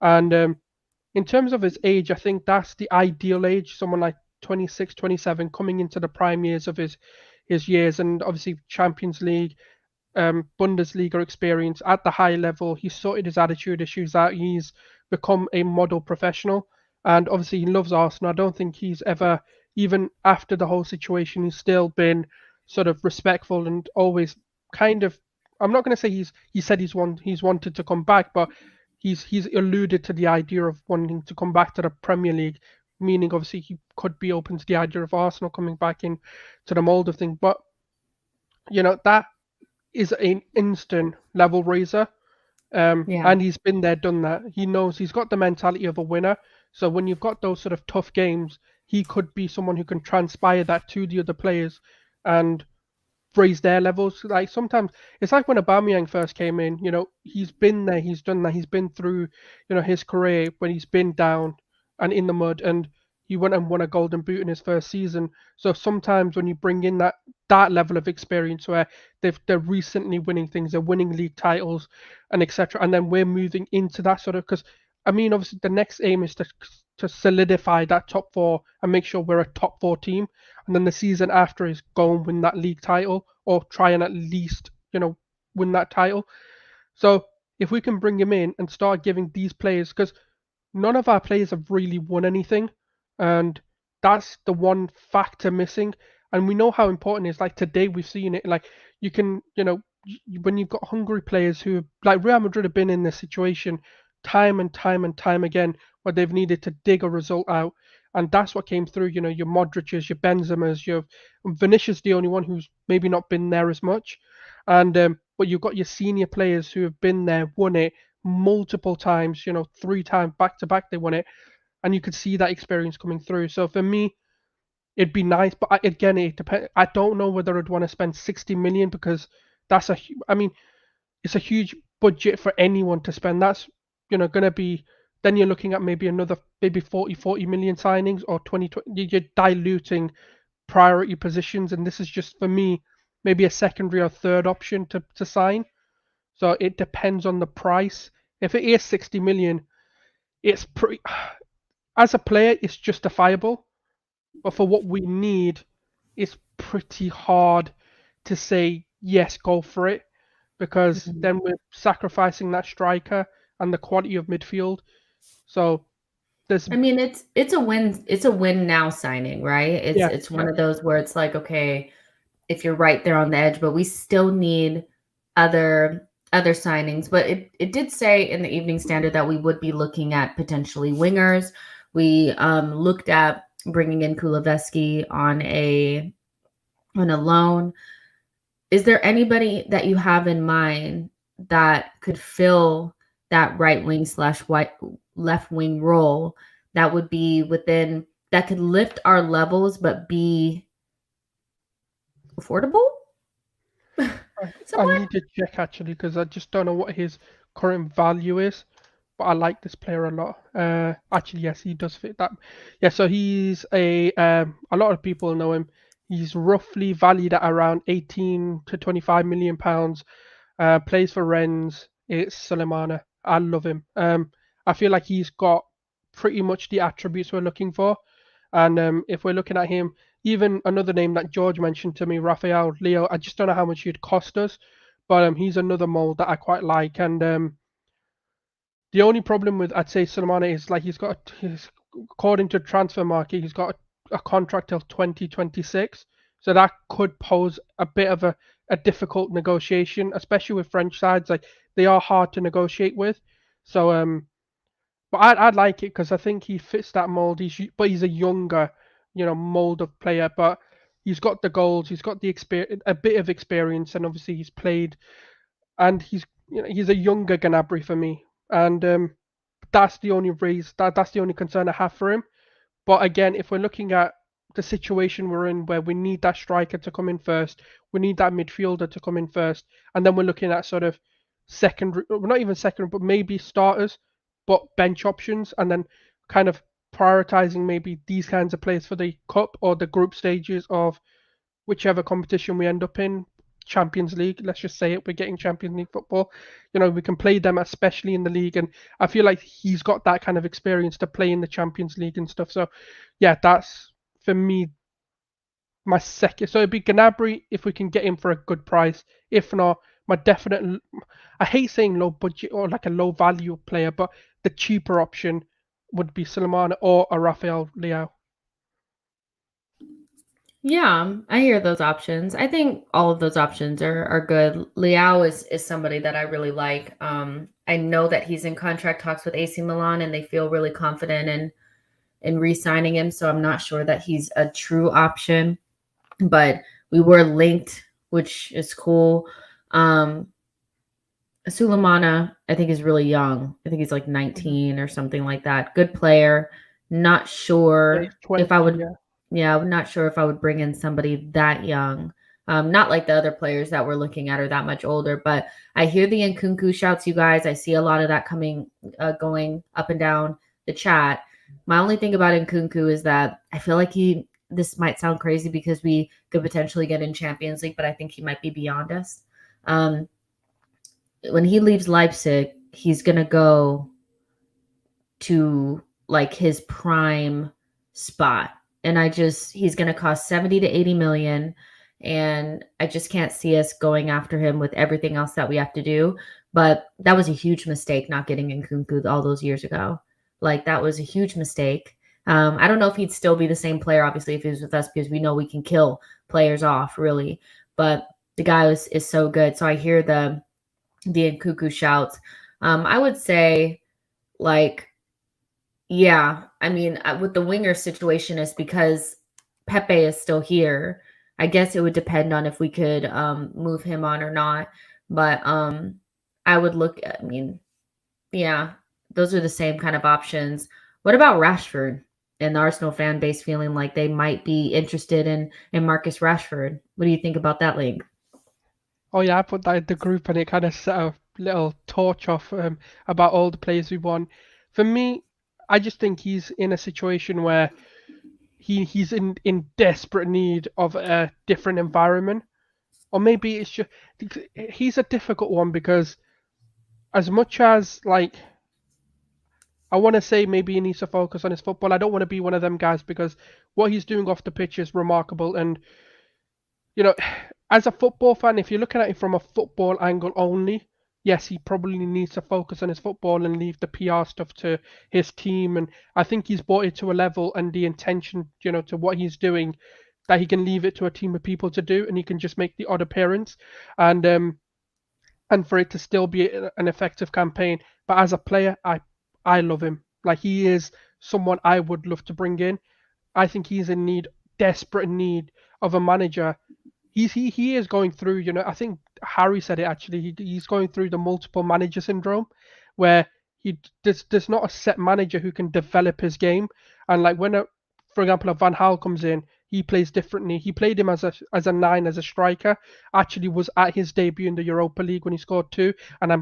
And in terms of his age, I think that's the ideal age. Someone like 26, 27, coming into the prime years of his years, and obviously Champions League, Bundesliga experience at the high level. He's sorted his attitude issues out. He's become a model professional, and obviously he loves Arsenal. I don't think he's ever, even after the whole situation, he's still been sort of respectful and always kind of. I'm not going to say he said he's wanted to come back, but he's alluded to the idea of wanting to come back to the Premier League, meaning obviously he could be open to the idea of Arsenal coming back in to the mold of thing. But that is an instant level raiser. Yeah. And he's been there, done that. He knows he's got the mentality of a winner. So when you've got those sort of tough games, he could be someone who can transpire that to the other players and raise their levels. Like sometimes it's like when Aubameyang first came in. He's been there, he's done that, he's been through, his career when he's been down and in the mud, and he went and won a Golden Boot in his first season. So sometimes when you bring in that level of experience where they're recently winning things, they're winning league titles and etc., and then we're moving into that sort of, because I mean obviously the next aim is to solidify that top four and make sure we're a top four team, and then the season after is go and win that league title or try and at least win that title. So if we can bring him in and start giving these players, because none of our players have really won anything, and that's the one factor missing. And we know how important it is. Like today, we've seen it. Like you can, when you've got hungry players who, like Real Madrid, have been in this situation time and time and time again, where they've needed to dig a result out, and that's what came through. Your Modric's, your Benzemas, your Vinicius, the only one who's maybe not been there as much, and but you've got your senior players who have been there, won it multiple times, 3 times back to back they won it, and you could see that experience coming through. So for me, it'd be nice, but again, it depends. I don't know whether I'd want to spend 60 million because I mean, it's a huge budget for anyone to spend. That's going to be. Then you're looking at maybe 40 million signings or 20. You're diluting priority positions, and this is just for me maybe a secondary or third option to sign. So it depends on the price. If it is 60 million, it's pretty. As a player, it's justifiable, but for what we need, it's pretty hard to say yes, go for it, because then we're sacrificing that striker and the quality of midfield. So there's. I mean, it's a win. It's a win now signing, right? It's one of those where it's like, okay, if you're right there on the edge, but we still need other signings. But it did say in the Evening Standard that we would be looking at potentially wingers. We looked at bringing in Kuleveski on a loan. Is there anybody that you have in mind that could fill that right wing / left wing role that would be that could lift our levels but be affordable? I need to check actually because I just don't know what his current value is, but I like this player a lot. Actually, yes, he does fit that. Yeah, so he's a lot of people know him. He's roughly valued at around 18 to 25 million pounds. Plays for Rennes. It's Sulemana. I love him. I feel like he's got pretty much the attributes we're looking for. And if we're looking at him, even another name that George mentioned to me, Rafael Leo, I just don't know how much he'd cost us, but he's another mold that I quite like. And the only problem with, I'd say, Sulemana is like according to Transfer Market, he's got a contract till 2026, so that could pose a bit of a difficult negotiation, especially with French sides. Like they are hard to negotiate with. So but I'd like it because I think he fits that mold. He's a younger, mold of player, but he's got the goals, he's got the experience, a bit of experience, and obviously he's played, and he's a younger Gnabry for me, and that's the only that's the only concern I have for him. But again, if we're looking at the situation we're in, where we need that striker to come in first, we need that midfielder to come in first, and then we're looking at sort of secondary, not even secondary, but maybe starters, but bench options, and then kind of prioritizing maybe these kinds of players for the cup or the group stages of whichever competition we end up in. Champions League, let's just say it, we're getting Champions League football. We can play them, especially in the league, and I feel like he's got that kind of experience to play in the Champions League and stuff. So yeah, that's for me my second. So it'd be Gnabry if we can get him for a good price. If not, my definite, I hate saying low budget or like a low value player, but the cheaper option would be Sulemana or a Rafael Leao. Yeah, I hear those options. I think all of those options are good. Leao is somebody that I really like. I know that he's in contract talks with AC Milan and they feel really confident in re-signing him. So I'm not sure that he's a true option, but we were linked, which is cool. Sulemana, I think, is really young. I think he's like 19 or something like that. Good player. Not sure if I would. Yeah, I'm not sure if I would bring in somebody that young. Not like the other players that we're looking at are that much older, but I hear the Nkunku shouts, you guys. I see a lot of that going up and down the chat. My only thing about Nkunku is that I feel like this might sound crazy because we could potentially get in Champions League, but I think he might be beyond us. When he leaves Leipzig, he's going to go to like his prime spot. And he's going to cost 70 to 80 million. And I just can't see us going after him with everything else that we have to do. But that was a huge mistake not getting Nkunku all those years ago. Like, that was a huge mistake. I don't know if he'd still be the same player, obviously, if he was with us, because we know we can kill players off, really. But the guy is so good. So I hear the Nkunku shouts. I would say, like, yeah, I mean, with the winger situation, is because Pepe is still here. I guess it would depend on if we could move him on or not. But I would look at, I mean, yeah, those are the same kind of options. What about Rashford and the Arsenal fan base feeling like they might be interested in Marcus Rashford? What do you think about that link? Oh yeah, I put that in the group and it kind of set a little torch off about all the players we won. For me, I just think he's in a situation where he's in desperate need of a different environment. Or maybe it's just he's a difficult one because as much as like I want to say maybe he needs to focus on his football, I don't want to be one of them guys because what he's doing off the pitch is remarkable. And you know, as a football fan, if you're looking at it from a football angle only, yes, he probably needs to focus on his football and leave the PR stuff to his team. And I think he's brought it to a level and the intention, to what he's doing, that he can leave it to a team of people to do, and he can just make the odd appearance, and for it to still be an effective campaign. But as a player, I love him. Like he is someone I would love to bring in. I think he's in need, desperate need of a manager. He is going through, I think Harry said it actually. He's going through the multiple manager syndrome, where there's not a set manager who can develop his game. And like when for example, a Van Gaal comes in, he plays differently. He played him as a nine, as a striker. Actually, was at his debut in the Europa League when he scored two, and I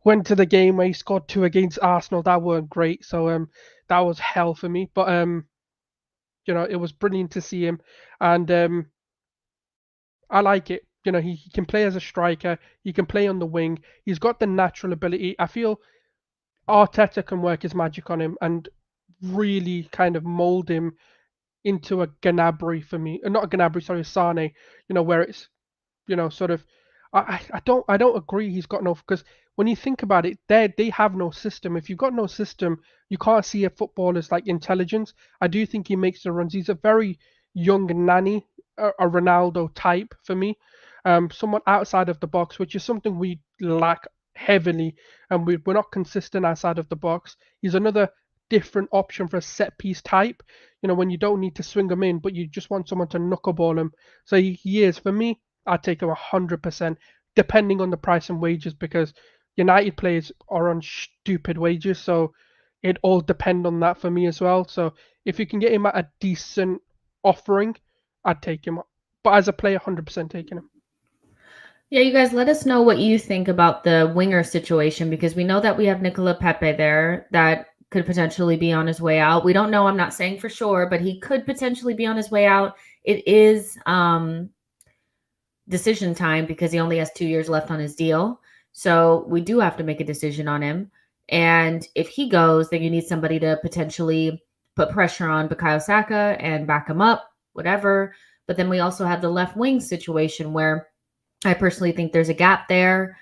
went to the game where he scored two against Arsenal. That weren't great, so that was hell for me. But it was brilliant to see him, and I like it. He can play as a striker. He can play on the wing. He's got the natural ability. I feel Arteta can work his magic on him and really kind of mold him into a Gnabry for me. Not a Gnabry, sorry, Sane. Where it's sort of. I don't agree. He's got no, because when you think about it, they have no system. If you've got no system, you can't see a footballer's like intelligence. I do think he makes the runs. He's a very young nanny, a Ronaldo type for me. Someone outside of the box, which is something we lack heavily, and we're not consistent outside of the box. He's another different option for a set piece type. When you don't need to swing him in, but you just want someone to knuckleball him. So he is, for me, I'd take him 100%, depending on the price and wages, because United players are on stupid wages, so it all depend on that for me as well. So if you can get him at a decent offering, I'd take him. But as a player, 100% taking him. Yeah, you guys, let us know what you think about the winger situation, because we know that we have Nicola Pepe there that could potentially be on his way out. We don't know. I'm not saying for sure, but he could potentially be on his way out. It is decision time because he only has 2 years left on his deal. So we do have to make a decision on him. And if he goes, then you need somebody to potentially put pressure on Bukayo Saka and back him up, whatever. But then we also have the left wing situation where I personally think there's a gap there,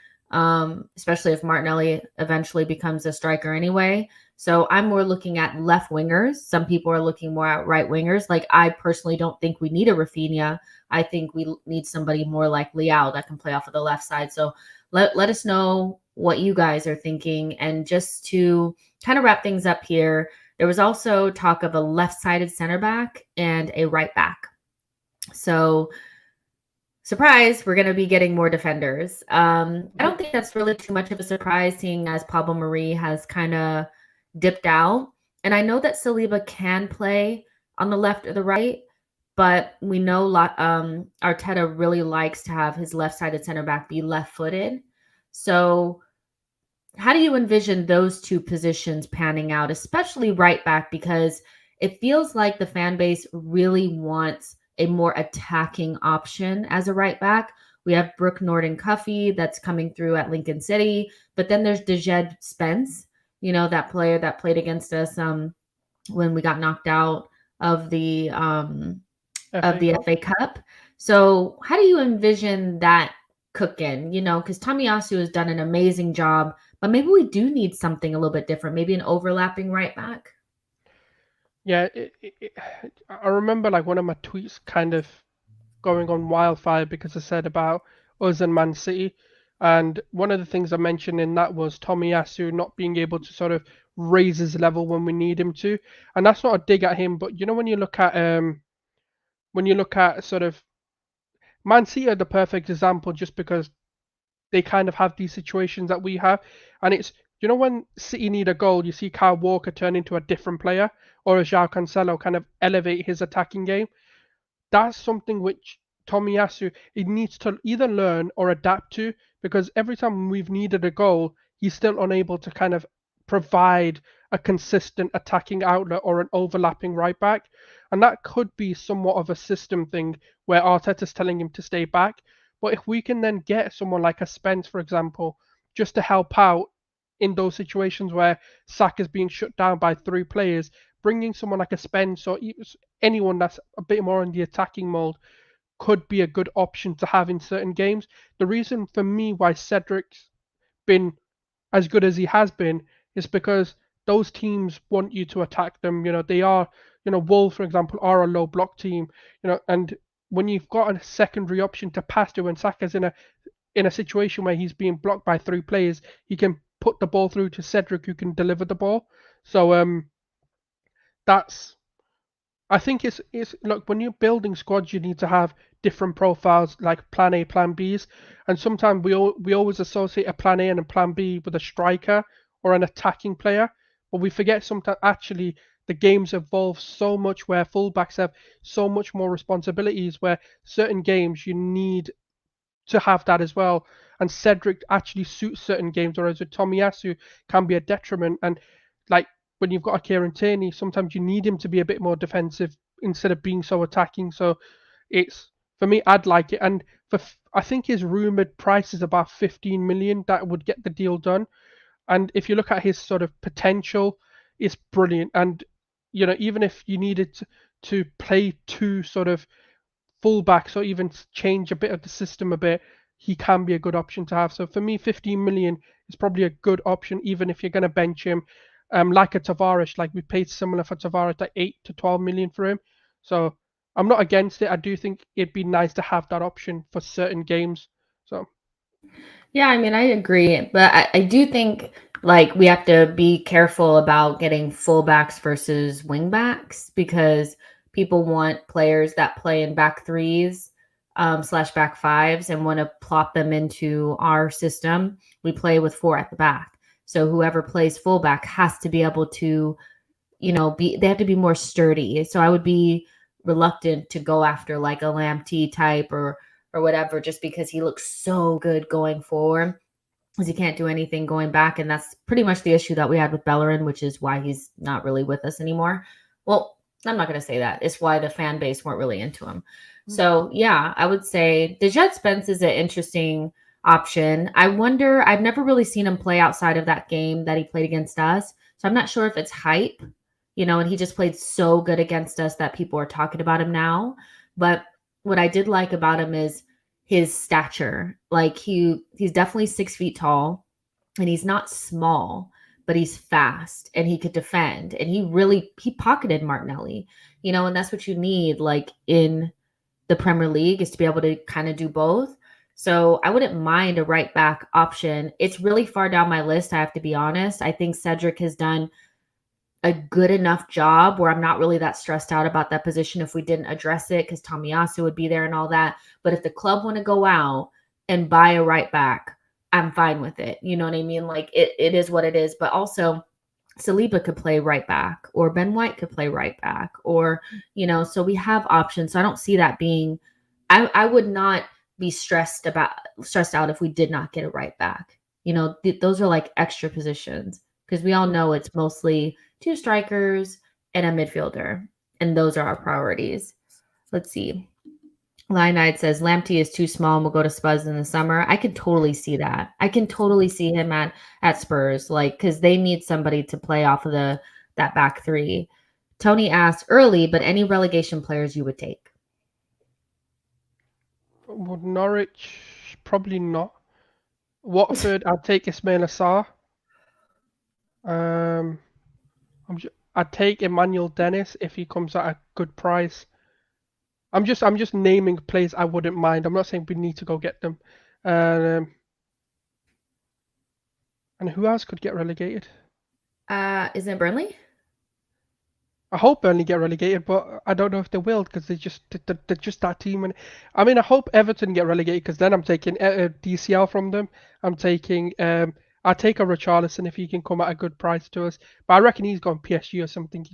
especially if Martinelli eventually becomes a striker anyway. So I'm more looking at left wingers. Some people are looking more at right wingers. Like, I personally don't think we need a Rafinha. I think we need somebody more like Leao that can play off of the left side. So let us know what you guys are thinking. And just to kind of wrap things up here, there was also talk of a left-sided center back and a right back. So surprise, we're going to be getting more defenders. I don't think that's really too much of a surprise, seeing as Pablo Mari has kind of dipped out. And I know that Saliba can play on the left or the right, but we know Arteta really likes to have his left-sided center back be left-footed. So how do you envision those two positions panning out, especially right back? Because it feels like the fan base really wants a more attacking option as a right back. We have Brooke Norden-Cuffy that's coming through at Lincoln City, but then there's Dejed Spence, that player that played against us when we got knocked out of the FA Cup. So how do you envision that cooking? Because Tomiyasu has done an amazing job, but maybe we do need something a little bit different, maybe an overlapping right back. Yeah, I remember like one of my tweets kind of going on wildfire because I said about us and Man City. And one of the things I mentioned in that was Tomiyasu not being able to sort of raise his level when we need him to. And that's not a dig at him, but when you look at sort of Man City are the perfect example just because they kind of have these situations that we have. And it's when City need a goal, you see Kyle Walker turn into a different player or a Joao Cancelo kind of elevate his attacking game. That's something which Tomiyasu he needs to either learn or adapt to because every time we've needed a goal, he's still unable to kind of provide a consistent attacking outlet or an overlapping right back. And that could be somewhat of a system thing where Arteta's telling him to stay back. But if we can then get someone like a Spence, for example, just to help out in those situations where Saka's being shut down by three players, bringing someone like a Spence or anyone that's a bit more in the attacking mold could be a good option to have in certain games. The reason for me why Cedric's been as good as he has been is because those teams want you to attack them. They are, Wolves, for example, are a low block team, and when you've got a secondary option to pass to when Saka's in a situation where he's being blocked by three players, he can put the ball through to Cedric who can deliver the ball. So that's I think it's look when you're building squads, you need to have different profiles like plan A, plan Bs, and sometimes we always associate a plan A and a plan B with a striker or an attacking player, but we forget sometimes actually the game's evolved so much where fullbacks have so much more responsibilities where certain games you need to have that as well. And Cedric actually suits certain games, whereas with Tomiyasu can be a detriment. And like when you've got a Kieran Tierney, sometimes you need him to be a bit more defensive instead of being so attacking. So it's for me, I'd like it. And I think his rumored price is about 15 million. That would get the deal done. And if you look at his sort of potential, it's brilliant. And even if you needed to play two sort of fullbacks or even change a bit of the system a bit, he can be a good option to have. So for me, 15 million is probably a good option, even if you're going to bench him. Like a Tavares, like we paid similar for Tavares, like 8 to 12 million for him. So I'm not against it. I do think it'd be nice to have that option for certain games. So Yeah, I mean, I agree, but I do think like we have to be careful about getting fullbacks versus wingbacks because people want players that play in back threes slash back fives and want to plot them into our system. We play with four at the back. So whoever plays fullback has to be able to, they have to be more sturdy. So I would be reluctant to go after like a Lamptey type or whatever, just because he looks so good going forward, because he can't do anything going back. And that's pretty much the issue that we had with Bellerin, which is why he's not really with us anymore. Well, I'm not going to say that. It's why the fan base weren't really into him. So, yeah, I would say Dejet Spence is an interesting option. I wonder, I've never really seen him play outside of that game that he played against us. So I'm not sure if it's hype, and he just played so good against us that people are talking about him now. But what I did like about him is his stature. Like he's definitely 6 feet tall and he's not small, but he's fast and he could defend. And he pocketed Martinelli, and that's what you need like in the Premier League, is to be able to kind of do both. So I wouldn't mind a right back option. It's really far down my list, I have to be honest. I think Cedric has done a good enough job where I'm not really that stressed out about that position if we didn't address it, because Tomiyasu would be there and all that. But if the club want to go out and buy a right back, I'm fine with it. You know what I mean? Like it is what it is. But also Saliba could play right back, or Ben White could play right back, or, so we have options. So I don't see that being, I would not be stressed out if we did not get a right back. Those are like extra positions, because we all know it's mostly 2 strikers and a midfielder, and those are our priorities. Let's see. Lionide says Lamptey is too small and will go to Spurs in the summer. I can totally see that. I can totally see him at Spurs, like, because they need somebody to play off of that back three. Tony asked early, but any relegation players you would take? Would Norwich? Probably not. Watford, I'd take Ismail Assar. Um, I'd take Emmanuel Dennis if he comes at a good price. I'm just naming players I wouldn't mind. I'm not saying we need to go get them. Um, and who else could get relegated? Isn't it Burnley? I hope Burnley get relegated, but I don't know if they will because they're just that team. And I mean, I hope Everton get relegated because then I'm taking DCL from them. I'm taking I'll take a Richarlison if he can come at a good price to us. But I reckon he's gone PSG or something.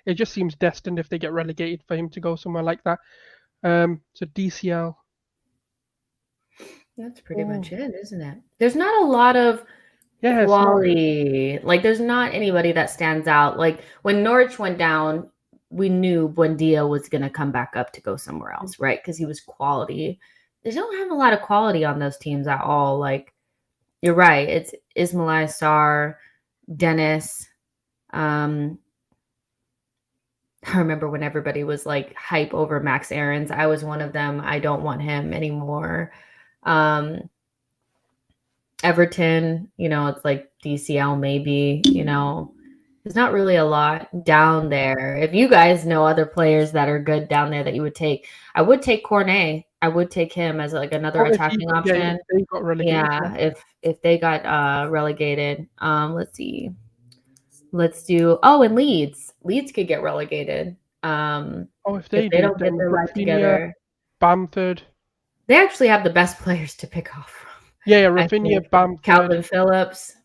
It just seems destined if they get relegated for him to go somewhere like that. So DCL. That's pretty much it, isn't it? There's not a lot of Yeah, quality. Like, there's not anybody that stands out. Like, when Norwich went down, we knew Buendia was going to come back up to go somewhere else, right? Because he was quality. They don't have a lot of quality on those teams at all. Like, you're right. It's Ismail Sarr, Dennis. I remember when everybody was like hype over Max Aarons. I was one of them. I don't want him anymore. Everton, it's like DCL maybe, there's not really a lot down there. If you guys know other players that are good down there that you would take, I would take Cornet. I would take him as like another attacking option. They got relegated. Yeah, if they got relegated. Let's see. Let's do and Leeds. Leeds could get relegated. If they don't get their life together. Bamford. They actually have the best players to pick off from. Yeah, Rafinha, Bamford. Calvin Phillips.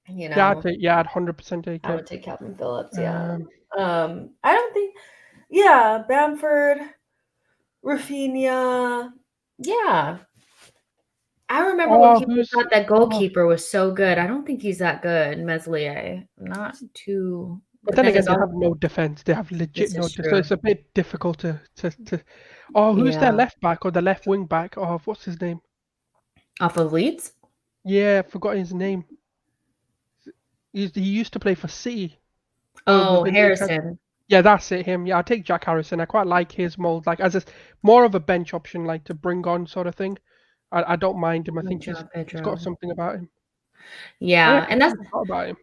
Yeah, I'd 100% take it. I would take Calvin Phillips, yeah. I don't think, Bamford, Rafinha, yeah. I remember when people thought that goalkeeper was so good. I don't think he's that good, Meslier. Not too. But then again, they have no defense. They have legit no defense. So it's a bit difficult to. Who's their left back or the left wing back? What's his name? Off of Leeds? Yeah, I forgot his name. He used to play for City. Harrison. Yeah, that's it. Him. Yeah, I'll take Jack Harrison. I quite like his mold, like as more of a bench option, like to bring on sort of thing. I don't mind him. I think he's got something about him. Yeah, and that's about him.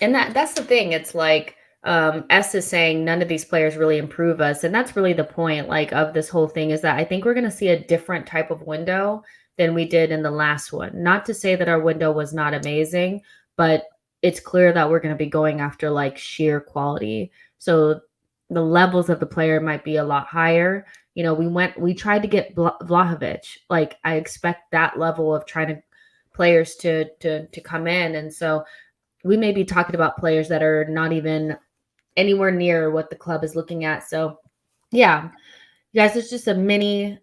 And that's the thing. It's like S is saying none of these players really improve us, and that's really the point. Like of this whole thing is that I think we're going to see a different type of window than we did in the last one. Not to say that our window was not amazing, but it's clear that we're going to be going after like sheer quality. So the levels of the player might be a lot higher. We tried to get Vlahovic. Like I expect that level of trying to players to come in. And so we may be talking about players that are not even anywhere near what the club is looking at. So yeah, you guys, it's just a mini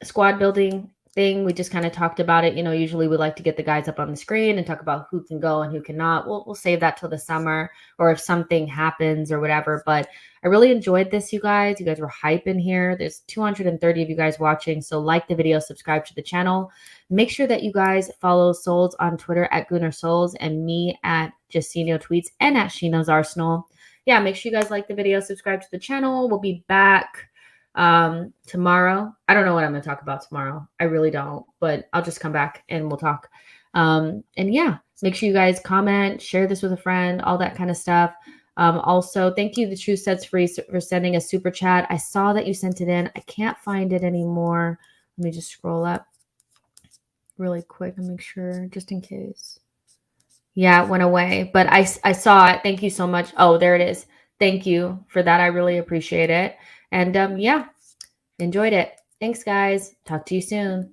squad building thing. We just kind of talked about it. Usually we like to get the guys up on the screen and talk about who can go and who cannot. We'll save that till the summer or if something happens or whatever. But I really enjoyed this, you guys. You guys were hype in here. There's 230 of you guys watching. So like the video, subscribe to the channel. Make sure that you guys follow Souls on Twitter at GoonerSouls and me at Justino Tweets and at SheKnowsArsenal. Yeah, make sure you guys like the video, subscribe to the channel. We'll be back tomorrow. I don't know what I'm going to talk about tomorrow. I really don't, but I'll just come back and we'll talk. And yeah, make sure you guys comment, share this with a friend, all that kind of stuff. Also, thank you, The Truth Sets Free, for sending a super chat. I saw that you sent it in. I can't find it anymore. Let me just scroll up really quick and make sure, just in case. Yeah, it went away, but I saw it. Thank you so much. Oh, there it is. Thank you for that. I really appreciate it. And yeah, enjoyed it. Thanks, guys. Talk to you soon.